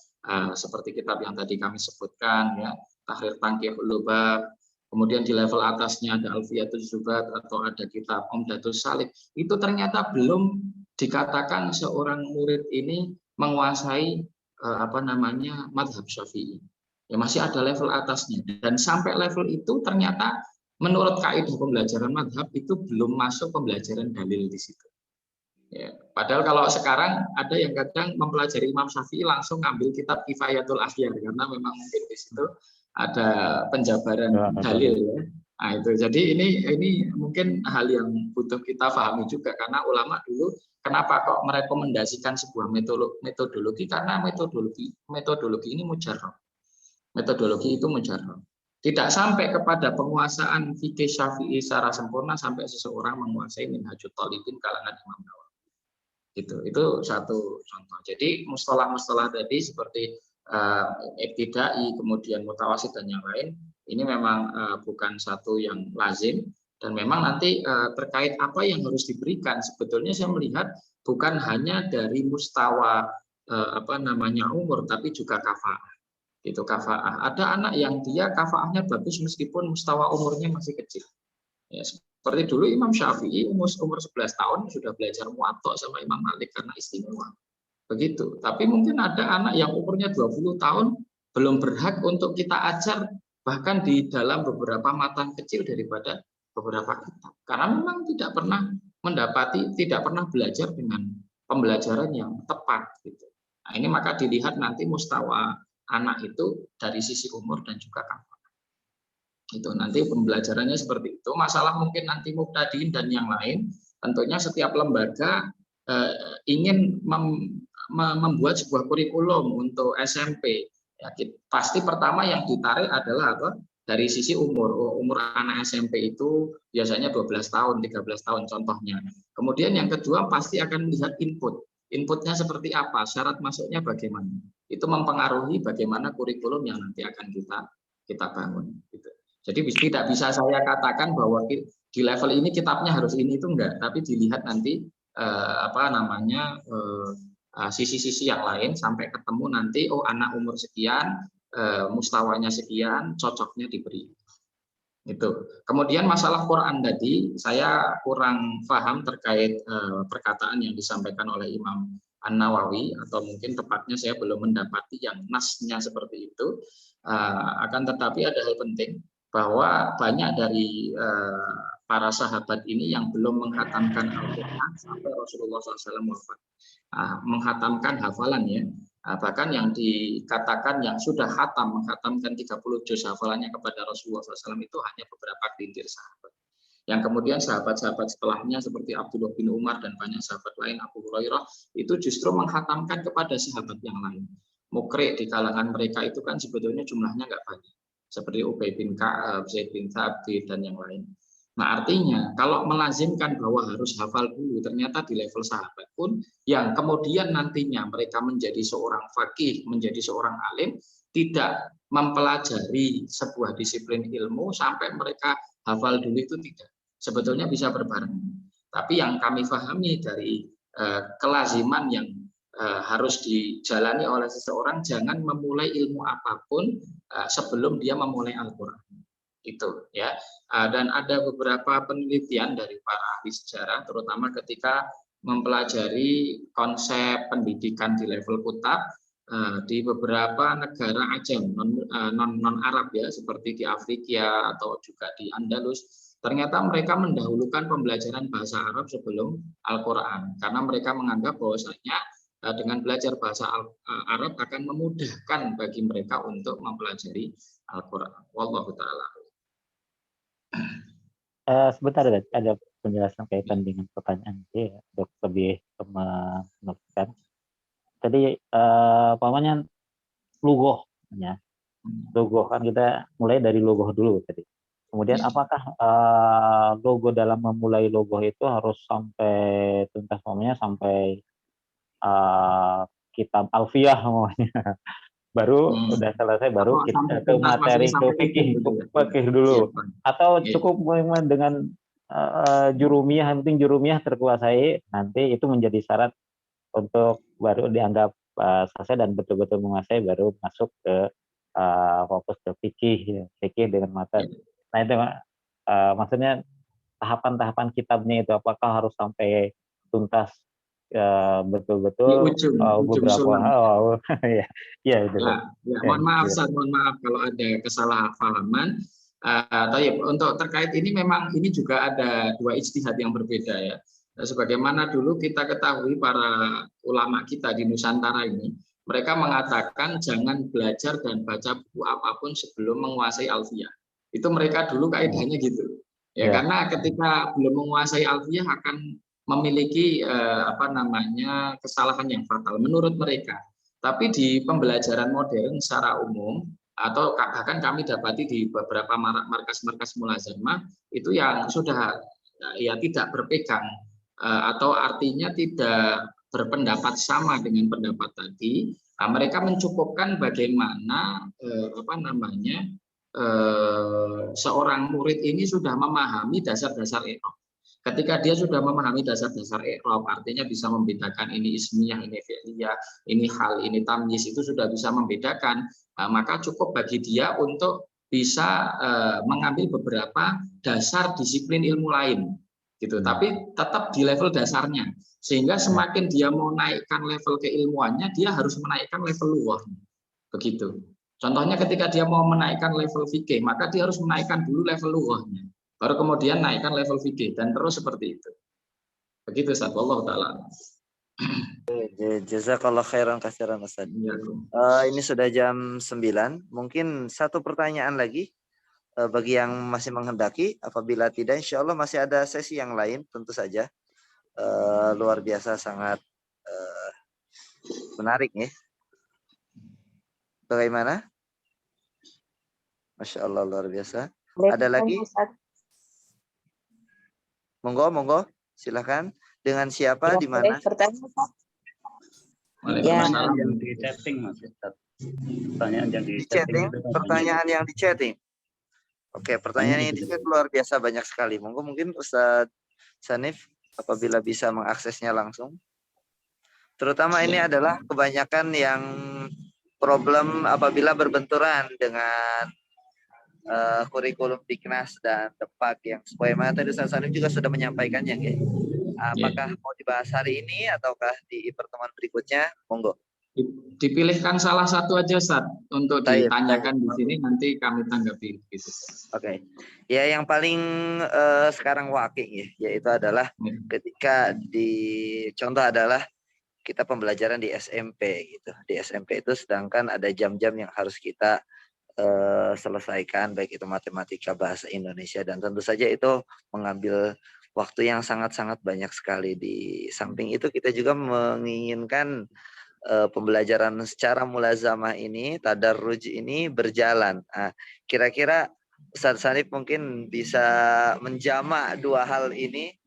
seperti kitab yang tadi kami sebutkan, ya, Tahrir Tanqihul Lubab, kemudian di level atasnya ada Alfiyatul Zubat atau ada kitab Umdatus Salik, itu ternyata belum dikatakan seorang murid ini menguasai mazhab Syafi'i. Ya, masih ada level atasnya, dan sampai level itu ternyata menurut kaidah pembelajaran mazhab itu belum masuk pembelajaran dalil di situ. Ya, padahal kalau sekarang ada yang kadang mempelajari Imam Syafi'i langsung ngambil kitab Kifayatul Akhyar karena memang mungkin di situ ada penjabaran dalil ya. Nah, itu jadi ini mungkin hal yang butuh kita pahami juga, karena ulama dulu kenapa kok merekomendasikan sebuah metodologi, karena metodologi ini mujarrab. Metodologi itu mujarrab. Tidak sampai kepada penguasaan fikih Syafi'i secara sempurna sampai seseorang menguasai Minhajut Thalibin kalangan Imam Nawawi. Itu satu contoh. Jadi mustalah-mustalah tadi seperti ibtidai, kemudian mutawasit dan yang lain, ini memang bukan satu yang lazim, dan memang nanti terkait apa yang harus diberikan, sebetulnya saya melihat bukan hanya dari mustawa umur, tapi juga kafaah. Gitu kafaah. Ada anak yang dia kafaahnya bagus meskipun mustawa umurnya masih kecil. Ya, seperti dulu Imam Syafi'i umur 11 tahun sudah belajar muwatta sama Imam Malik karena istimewa. Begitu. Tapi mungkin ada anak yang umurnya 20 tahun belum berhak untuk kita ajar bahkan di dalam beberapa matan kecil daripada beberapa kitab. Karena memang tidak pernah belajar dengan pembelajaran yang tepat gitu. Nah, ini maka dilihat nanti mustawa anak itu dari sisi umur dan juga kafaah. Itu nanti pembelajarannya seperti itu. Masalah mungkin nanti mubtadiin dan yang lain, tentunya setiap lembaga ingin membuat sebuah kurikulum untuk SMP. Ya, pasti pertama yang ditarik adalah apa? Dari sisi umur. Umur anak SMP itu biasanya 12 tahun, 13 tahun contohnya. Kemudian yang kedua pasti akan melihat input. Inputnya seperti apa, syarat masuknya bagaimana. Itu mempengaruhi bagaimana kurikulum yang nanti akan kita bangun. Gitu. Jadi tidak bisa saya katakan bahwa di level ini kitabnya harus ini itu enggak, tapi dilihat nanti sisi-sisi yang lain sampai ketemu nanti anak umur sekian, mustawanya sekian, cocoknya diberi. Itu. Kemudian masalah Quran tadi saya kurang paham terkait perkataan yang disampaikan oleh Imam An-Nawawi, atau mungkin tepatnya saya belum mendapati yang nasnya seperti itu. Akan tetapi ada hal penting bahwa banyak dari para sahabat ini yang belum menghatamkan Al-Quran sampai Rasulullah SAW wafat. Menghatamkan hafalan ya. Bahkan yang dikatakan yang sudah menghatamkan 30 juz hafalannya kepada Rasulullah SAW itu hanya beberapa gelintir sahabat. Yang kemudian sahabat-sahabat setelahnya seperti Abdullah bin Umar dan banyak sahabat lain, Abu Hurairah, itu justru menghatamkan kepada sahabat yang lain. Mukri di kalangan mereka itu kan sebetulnya jumlahnya nggak banyak. Seperti Ubay bin Ka'ab, Zaid bin Thabit, dan yang lain. Nah artinya kalau melazimkan bahwa harus hafal dulu, ternyata di level sahabat pun yang kemudian nantinya mereka menjadi seorang faqih, menjadi seorang alim, tidak mempelajari sebuah disiplin ilmu sampai mereka hafal dulu itu tidak. Sebetulnya bisa berbarengan. Tapi yang kami pahami dari kelaziman yang harus dijalani oleh seseorang, jangan memulai ilmu apapun sebelum dia memulai Al-Quran. Itu ya. Dan ada beberapa penelitian dari para ahli sejarah, terutama ketika mempelajari konsep pendidikan di level kutab di beberapa negara ajam non Arab ya, seperti di Afrika atau juga di Andalus. Ternyata mereka mendahulukan pembelajaran bahasa Arab sebelum Al-Quran, karena mereka menganggap bahwasanya dengan belajar bahasa Arab akan memudahkan bagi mereka untuk mempelajari Al-Quran. Wallahu ta'ala. Sebentar, ada penjelasan kaitan dengan pertanyaan ini ya, untuk lebih menentukan. Tadi pamannya lugoh ya. Lugoh kan kita mulai dari lugoh dulu tadi. Kemudian apakah logo dalam memulai logo itu harus sampai tuntas, pamannya sampai kitab Alfiyah namanya. Baru udah selesai, baru kita ke materi ke fikih dulu, atau cukup dengan jurumiyah, yang penting jurumiyah terkuasai, nanti itu menjadi syarat untuk baru dianggap selesai dan betul-betul menguasai, baru masuk ke fokus ke fikih dengan materi. Nah itu maksudnya tahapan-tahapan kitabnya itu apakah harus sampai tuntas betul-betul beberapa hal. Ya, betul. Mohon maaf kalau ada kesalahpahaman. Untuk terkait ini memang ini juga ada dua ijtihad yang berbeda ya. Sebagaimana dulu kita ketahui para ulama kita di Nusantara ini, mereka mengatakan jangan belajar dan baca buku apapun sebelum menguasai Alfiyah. Itu mereka dulu kaidahnya gitu. Ya, karena ketika belum menguasai Alfiyah akan memiliki kesalahan yang fatal menurut mereka. Tapi di pembelajaran modern secara umum atau bahkan kami dapati di beberapa markas-markas mulazamah itu yang sudah ya tidak berpegang atau artinya tidak berpendapat sama dengan pendapat tadi. Mereka mencukupkan bagaimana seorang murid ini sudah memahami dasar-dasar i'rab. Ketika dia sudah memahami dasar-dasar i'rab, artinya bisa membedakan ini ismiyah, ini fi'liyah, ini hal, ini tamyiz, itu sudah bisa membedakan, maka cukup bagi dia untuk bisa mengambil beberapa dasar disiplin ilmu lain, gitu. Tapi tetap di level dasarnya, sehingga semakin dia mau naikkan level keilmuannya, dia harus menaikkan level lughah, begitu. Contohnya ketika dia mau menaikkan level fikih, maka dia harus menaikkan dulu level lughahnya, baru kemudian naikkan level fikih, dan terus seperti itu. Begitu Ustaz, wallahu taala. Jazakallah khairan katsiran Ustaz. Ini sudah jam 9. Mungkin satu pertanyaan lagi bagi yang masih menghendaki. Apabila tidak, insya Allah masih ada sesi yang lain tentu saja. Luar biasa, sangat menarik ya. Bagaimana? Masya Allah, luar biasa. Ada lagi? Monggo, silakan. Dengan siapa, di mana? Waalaikumsalam. Yang di chatting Mas Ustaz. Pertanyaan yang di chatting. Pertanyaan yang di chatting. Oke, pertanyaan yang di chat luar biasa banyak sekali. Monggo mungkin Ustadz Sanif apabila bisa mengaksesnya langsung. Terutama ini adalah kebanyakan yang problem apabila berbenturan dengan kurikulum Diknas dan Depak yang sebagaimana tadi Ustaz Sanif juga sudah menyampaikannya, ya. Apakah mau dibahas hari ini ataukah di pertemuan berikutnya? Monggo. Dipilihkan salah satu aja Ustaz untuk ditanyakan di sini, nanti kami tanggapi gitu. Oke. Ya, yang paling sekarang wakil ya, yaitu adalah ketika contoh adalah kita pembelajaran di SMP gitu. Di SMP itu sedangkan ada jam-jam yang harus kita selesaikan, baik itu matematika, bahasa Indonesia, dan tentu saja itu mengambil waktu yang sangat-sangat banyak sekali. Di samping itu kita juga menginginkan pembelajaran secara mulazamah ini, tadarruj ini berjalan. Kira-kira Ustaz Sanif mungkin bisa menjamak dua hal ini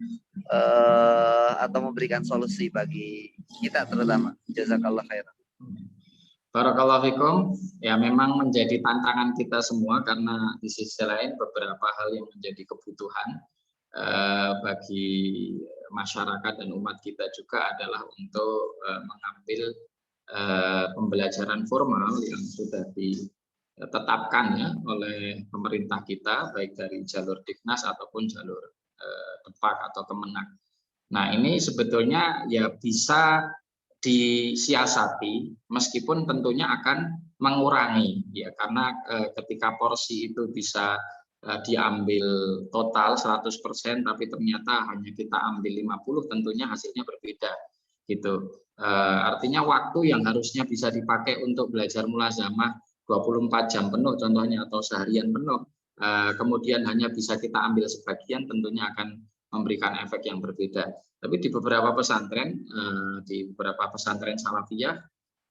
atau memberikan solusi bagi kita terutama. Jazakallah khairan. Barakallahu fikum. Ya, memang menjadi tantangan kita semua karena di sisi lain beberapa hal yang menjadi kebutuhan bagi masyarakat dan umat kita juga adalah untuk mengambil pembelajaran formal yang sudah ditetapkan ya oleh pemerintah kita, baik dari jalur Diknas ataupun jalur Depak atau Kemenak. Nah, ini sebetulnya ya bisa disiasati, meskipun tentunya akan mengurangi ya, karena ketika porsi itu bisa diambil total 100%, tapi ternyata hanya kita ambil 50, tentunya hasilnya berbeda gitu. Artinya waktu yang harusnya bisa dipakai untuk belajar mulazamah 24 jam penuh contohnya atau seharian penuh, kemudian hanya bisa kita ambil sebagian, tentunya akan memberikan efek yang berbeda. Tapi di beberapa pesantren, salafiyah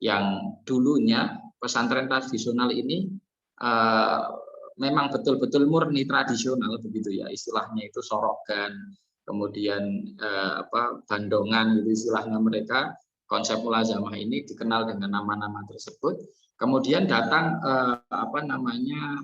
yang dulunya pesantren tradisional ini memang betul-betul murni tradisional begitu ya, istilahnya itu sorogan, kemudian bandongan gitu istilahnya mereka. Konsep mulazamah ini dikenal dengan nama-nama tersebut. Kemudian datang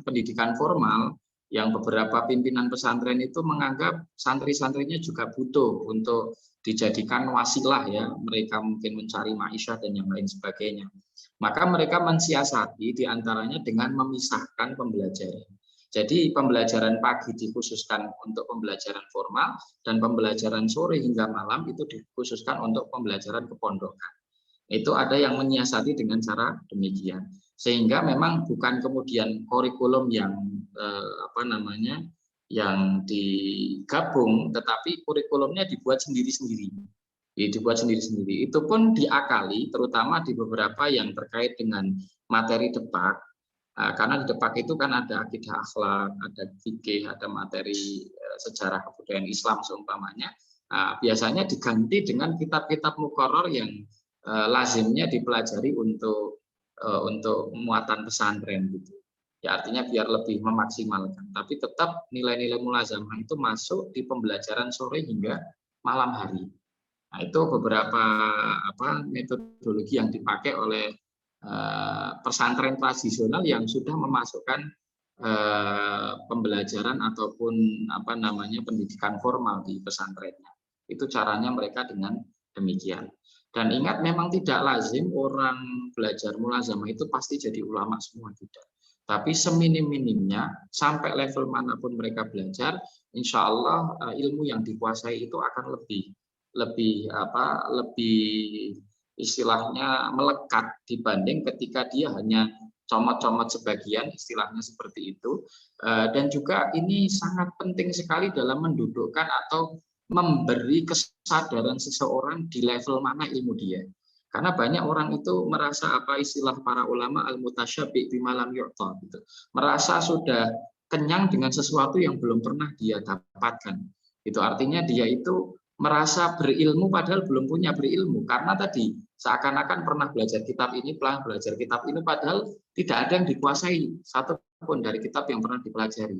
pendidikan formal yang beberapa pimpinan pesantren itu menganggap santri-santrinya juga butuh untuk dijadikan wasilah ya, mereka mungkin mencari maisha dan yang lain sebagainya. Maka mereka mensiasati diantaranya dengan memisahkan pembelajaran. Jadi pembelajaran pagi dikhususkan untuk pembelajaran formal dan pembelajaran sore hingga malam itu dikhususkan untuk pembelajaran kepondokan. Itu ada yang menyiasati dengan cara demikian. Sehingga memang bukan kemudian kurikulum yang yang digabung, tetapi kurikulumnya dibuat sendiri-sendiri. Itu pun diakali, terutama di beberapa yang terkait dengan materi Depak. Karena di Depak itu kan ada akidah akhlak, ada fikih, ada materi sejarah kebudayaan Islam seumpamanya. Biasanya diganti dengan kitab-kitab muqarrar yang lazimnya dipelajari untuk muatan pesantren gitu. Ya, artinya biar lebih memaksimalkan. Tapi tetap nilai-nilai mulazamah itu masuk di pembelajaran sore hingga malam hari. Nah, itu beberapa metodologi yang dipakai oleh pesantren tradisional yang sudah memasukkan pembelajaran ataupun pendidikan formal di pesantrennya. Itu caranya mereka dengan demikian. Dan ingat, memang tidak lazim orang belajar mulazamah itu pasti jadi ulama semua, tidak. Tapi seminim-minimnya sampai level manapun mereka belajar, insya Allah ilmu yang dikuasai itu akan lebih istilahnya melekat dibanding ketika dia hanya comot-comot sebagian, istilahnya seperti itu. Dan juga ini sangat penting sekali dalam mendudukkan atau memberi kesadaran seseorang di level mana ilmu dia. Karena banyak orang itu merasa istilah para ulama al-mutasyabbi' bima lam yu'ta gitu. Merasa sudah kenyang dengan sesuatu yang belum pernah dia dapatkan. Itu artinya dia itu merasa berilmu padahal belum punya berilmu, karena tadi seakan-akan pernah belajar kitab ini, padahal tidak ada yang dikuasai satu pun dari kitab yang pernah dipelajari.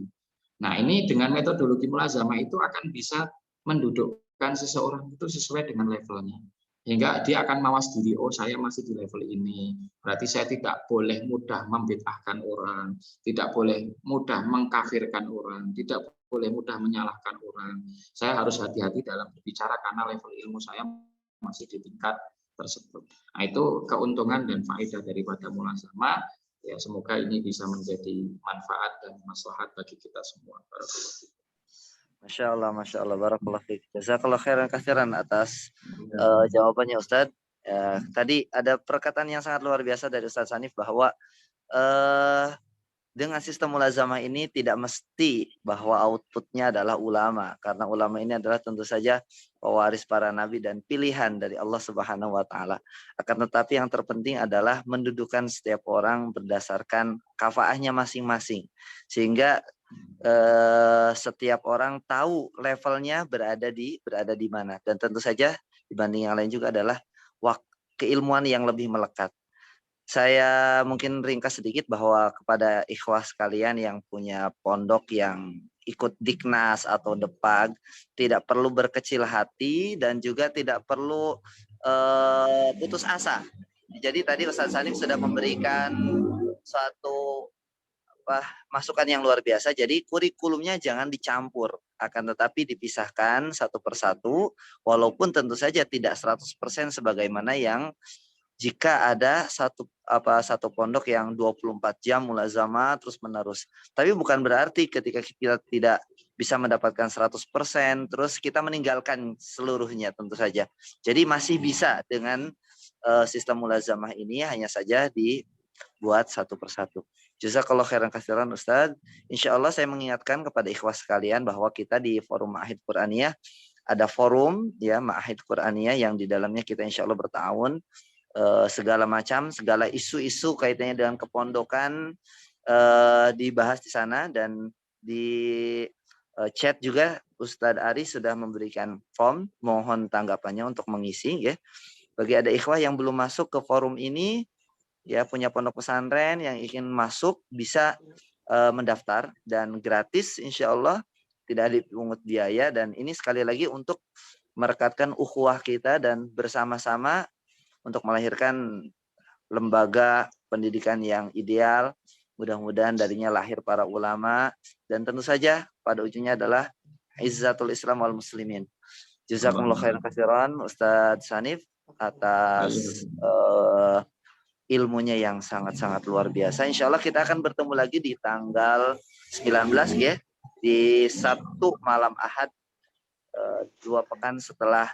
Nah, ini dengan metodologi mulazamah itu akan bisa mendudukkan seseorang itu sesuai dengan levelnya, hingga dia akan mawas diri, oh saya masih di level ini, berarti saya tidak boleh mudah membid'ahkan orang, tidak boleh mudah mengkafirkan orang, tidak boleh mudah menyalahkan orang. Saya harus hati-hati dalam berbicara karena level ilmu saya masih di tingkat tersebut. Nah, itu keuntungan dan faedah daripada mulazamah. Ya, semoga ini bisa menjadi manfaat dan maslahat bagi kita semua. Masya Allah, barakallahu fiik. Jazakallahu khairan katsiran atas jawabannya Ustadz. Tadi ada perkataan yang sangat luar biasa dari Ustadz Sanif bahwa dengan sistem mulazamah ini tidak mesti bahwa outputnya adalah ulama, karena ulama ini adalah tentu saja pewaris para nabi dan pilihan dari Allah Subhanahu wa taala. Akan tetapi yang terpenting adalah mendudukan setiap orang berdasarkan kafaahnya masing-masing, sehingga setiap orang tahu levelnya berada di mana. Dan tentu saja dibanding yang lain juga adalah keilmuan yang lebih melekat. Saya mungkin ringkas sedikit bahwa kepada ikhwah sekalian yang punya pondok yang ikut Diknas atau Depag, tidak perlu berkecil hati dan juga tidak perlu putus asa. Jadi tadi Ustadz Sanif sudah memberikan suatu masukan yang luar biasa. Jadi kurikulumnya jangan dicampur, akan tetapi dipisahkan satu persatu, walaupun tentu saja tidak 100% sebagaimana yang jika ada satu pondok yang 24 jam mulazamah terus menerus. Tapi bukan berarti ketika kita tidak bisa mendapatkan 100% terus kita meninggalkan seluruhnya, tentu saja. Jadi masih bisa dengan sistem mulazamah ini, hanya saja dibuat satu persatu. Jazakallahu khairan katsiran Ustaz. Insyaallah saya mengingatkan kepada ikhwah sekalian bahwa kita di Forum Ma'ahid Qur'aniyah ada forum ya Ma'ahid Qur'aniyah yang di dalamnya kita insyaallah bertahun segala macam, segala isu-isu kaitannya dengan kepondokan dibahas di sana, dan di chat juga Ustadz Ari sudah memberikan form, mohon tanggapannya untuk mengisi ya. Bagi ada ikhwah yang belum masuk ke forum ini ya, punya pondok pesantren yang ingin masuk, bisa mendaftar dan gratis insyaallah, tidak dipungut biaya. Dan ini sekali lagi untuk merekatkan ukhuwah kita dan bersama-sama untuk melahirkan lembaga pendidikan yang ideal. Mudah-mudahan darinya lahir para ulama, dan tentu saja pada ujungnya adalah izzatul Islam wal muslimin. Jazakumullah khairan katsiran Ustadz Sanif atas ilmunya yang sangat-sangat luar biasa. Insya Allah kita akan bertemu lagi di tanggal 19 ya, di Sabtu malam Ahad, 2 pekan setelah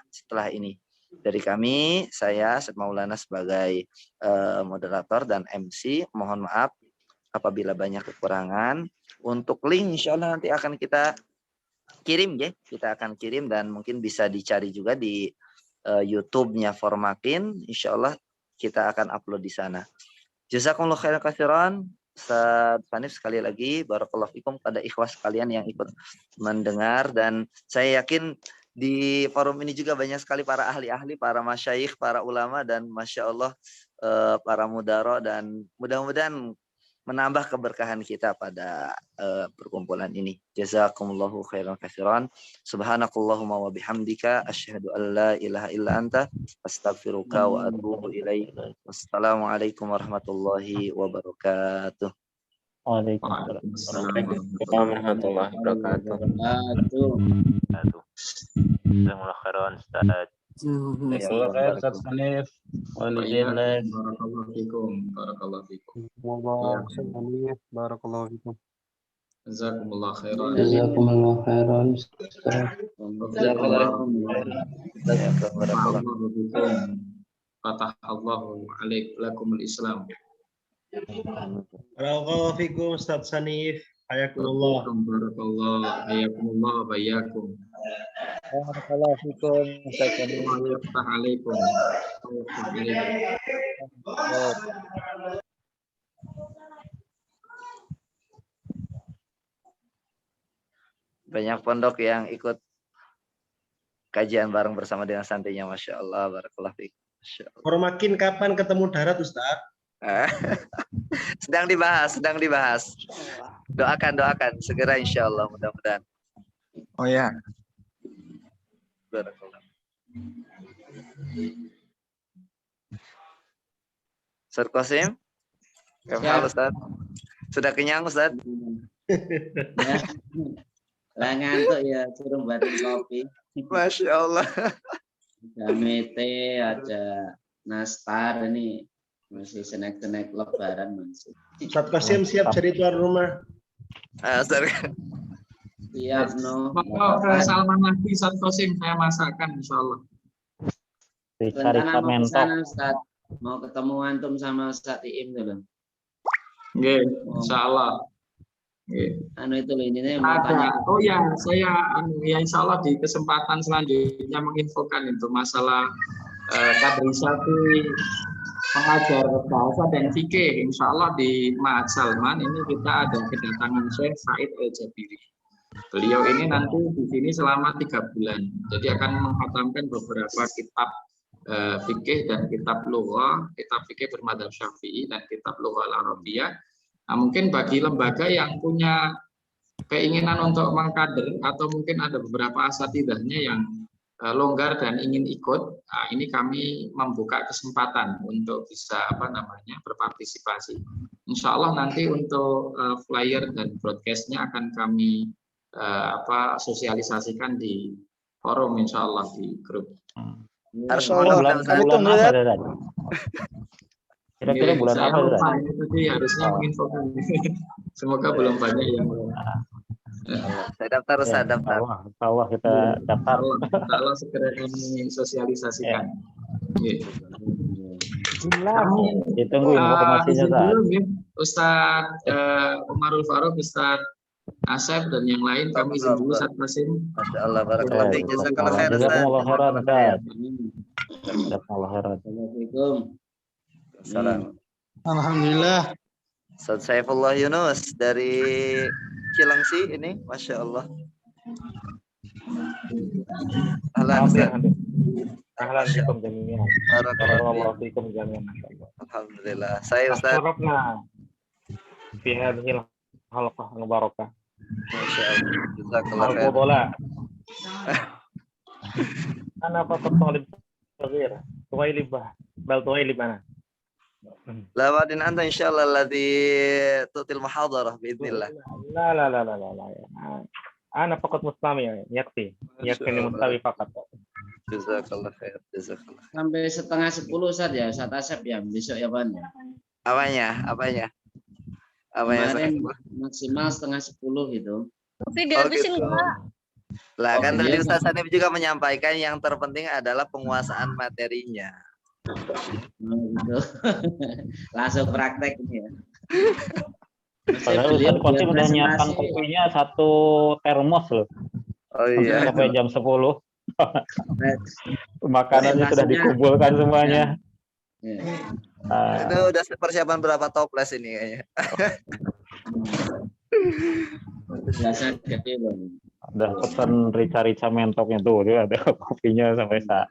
ini. Dari kami, saya Ustadz Maulana sebagai moderator dan MC, mohon maaf apabila banyak kekurangan. Untuk link insya Allah nanti akan kita kirim ya, kita akan kirim, dan mungkin bisa dicari juga di YouTube-nya Formakin. Insya Allah kita akan upload di sana. Jazakumullah khairan katsiran. Ustadz Sanif, sekali lagi barakallahu fikum pada ikhwah sekalian yang ikut mendengar, dan saya yakin di forum ini juga banyak sekali para ahli-ahli, para masyayikh, para ulama, dan masya Allah para mudaro, dan mudah-mudahan menambah keberkahan kita pada perkumpulan ini. Jazakumullahu khairan katsiran. Subhanakallahumma wa bihamdika asyhadu an la ilaha illa anta astaghfiruka wa atubu ilaik. Wassalamualaikum warahmatullahi wabarakatuh. Waalaikumsalam. Waalaikumsalam warahmatullahi wabarakatuh. Jazakumullah khairan Ustaz. Jazakallah khair Ustaz Hanif. Walidin lain. Barakallahu fikum. Barakallahu fikum. Barakallahu fikum. Jazakumullah khairan. Jazakumullah khairan. Barakallahu fikum. Fatahallahu alaikumul Islam. Barakallahu fikum Ustaz Hanif. Hayakumullah. Barakallah. Hayakumullah wa iyyakum. Barakallahu fikum Ustaz Hanif. Assalamualaikum. Banyak pondok yang ikut kajian bareng bersama dengan santrinya, Masya Allah, barakallah fiik. Masya Allah. Hormakin kapan ketemu darat Ustaz? Sedang dibahas. Doakan segera insya Allah, mudah-mudahan. Oh ya. Barakallah. Ustaz Qasim? Halo Ustaz. Sudah kenyang Ustaz? Ya. Lah ngantuk ya, suruh buatin kopi. Masya Allah. Ada mete, ada nastar, ini masih snack-snack lebaran masih. Ustaz Qasim siap jadi tuan rumah. Ustaz. Siap no. Salman lagi Ustaz Qasim, saya masakkan insya Allah. Rencana mau ke sana Ustaz. Mau ketemu antum sama Ustaz Iim dulu. Nggih, insya Allah. Anu itu loh, ini mau tanya. Oh ya, saya ya insya Allah di kesempatan selanjutnya menginfokan itu masalah kaderisasi pengajar bahasa dan fikih. Insya Allah di Ma'had Salman ini kita ada kedatangan Syekh Said Al-Jabiri. Beliau ini nanti di sini selama 3 bulan. Jadi akan menghatamkan beberapa kitab fikih dan kitab lughah, kitab fikih bermadzhab Syafi'i dan kitab lughah al-Arabiyah. Nah, mungkin bagi lembaga yang punya keinginan untuk mengkader atau mungkin ada beberapa asatidahnya yang longgar dan ingin ikut, nah, ini kami membuka kesempatan untuk bisa berpartisipasi. Insya Allah nanti untuk flyer dan broadcastnya akan kami sosialisasikan di forum insya Allah di grup. Harus Kira-kira bulan apa? Tadi harusnya menginfokan. Semoga belum banyak yang Saya daftar. Allah kita daftar. Allah segera kami sosialisasikan. Ditunggu informasinya Ustaz Umarul Farouk, Ustaz Asep dan yang lain kami izin dulu Ustaz Qasim. Masya Allah, barakallah fiik. Jazakallah khair Ustaz. Jazakallah khairan. Assalamualaikum. Salam. Alhamdulillah. Ustaz Saifullah Yunus dari Cilengsi ini, Masya Allah. Alhamdulillah. Saya Ustaz. Fi hadhil halqah mubarakah. Masya Allah. Jazakallah khair. Ana faqat talib saghir. Tuwailibah. Bal tuwailibana. La wadin anta insyaallah alladhi tu'til muhadarah biidznillah. La. Ana faqat mustami yakfi mustawi faqat. Jazakallah khair. Jazakallah. Sampai 9:30 Ustaz ya, Ustaz Asep ya, besok ya Pan. Apanya? Kemarin maksimal 9:30 gitu. Tapi dihabisin enggak? Lah kan tadi Ustaz Hanif juga menyampaikan yang terpenting adalah penguasaan materinya. Gitu. Langsung praktek ini ya. Padahal Ustaz Qasim udah nyiapkan kopinya 1 termos loh. Oh iya. Sampai jam 10. Makanannya sudah dikumpulkan semuanya. Itu udah persiapan berapa toples ini kayaknya. Biasa gede Bang. Udah pesan rica-rica mentoknya tuh, ada kopinya sampai saat.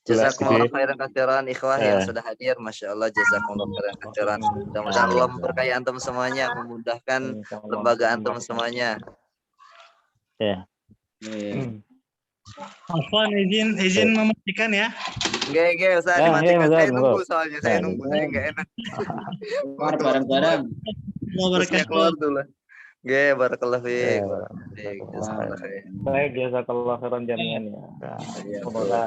Jazakumullah khairan katsiran ikhwah yang sudah hadir, Masya Allah, jazakumullah khairan katsiran. Mudah-mudahan Allah memberkahi antum semuanya, memudahkan lembaga antum semuanya. Ya. Afwan, izin mematikan ya. Nggak usah dimatikan. Saya nunggu soalnya, saya nunggu, saya nggak enak. Bareng-bareng. Terusnya keluar dulu. Oke, barakallahu fiik. Ya, Jazakallahu khair. Baik, jazakallah khairan jami'an ya. Iya, Semoga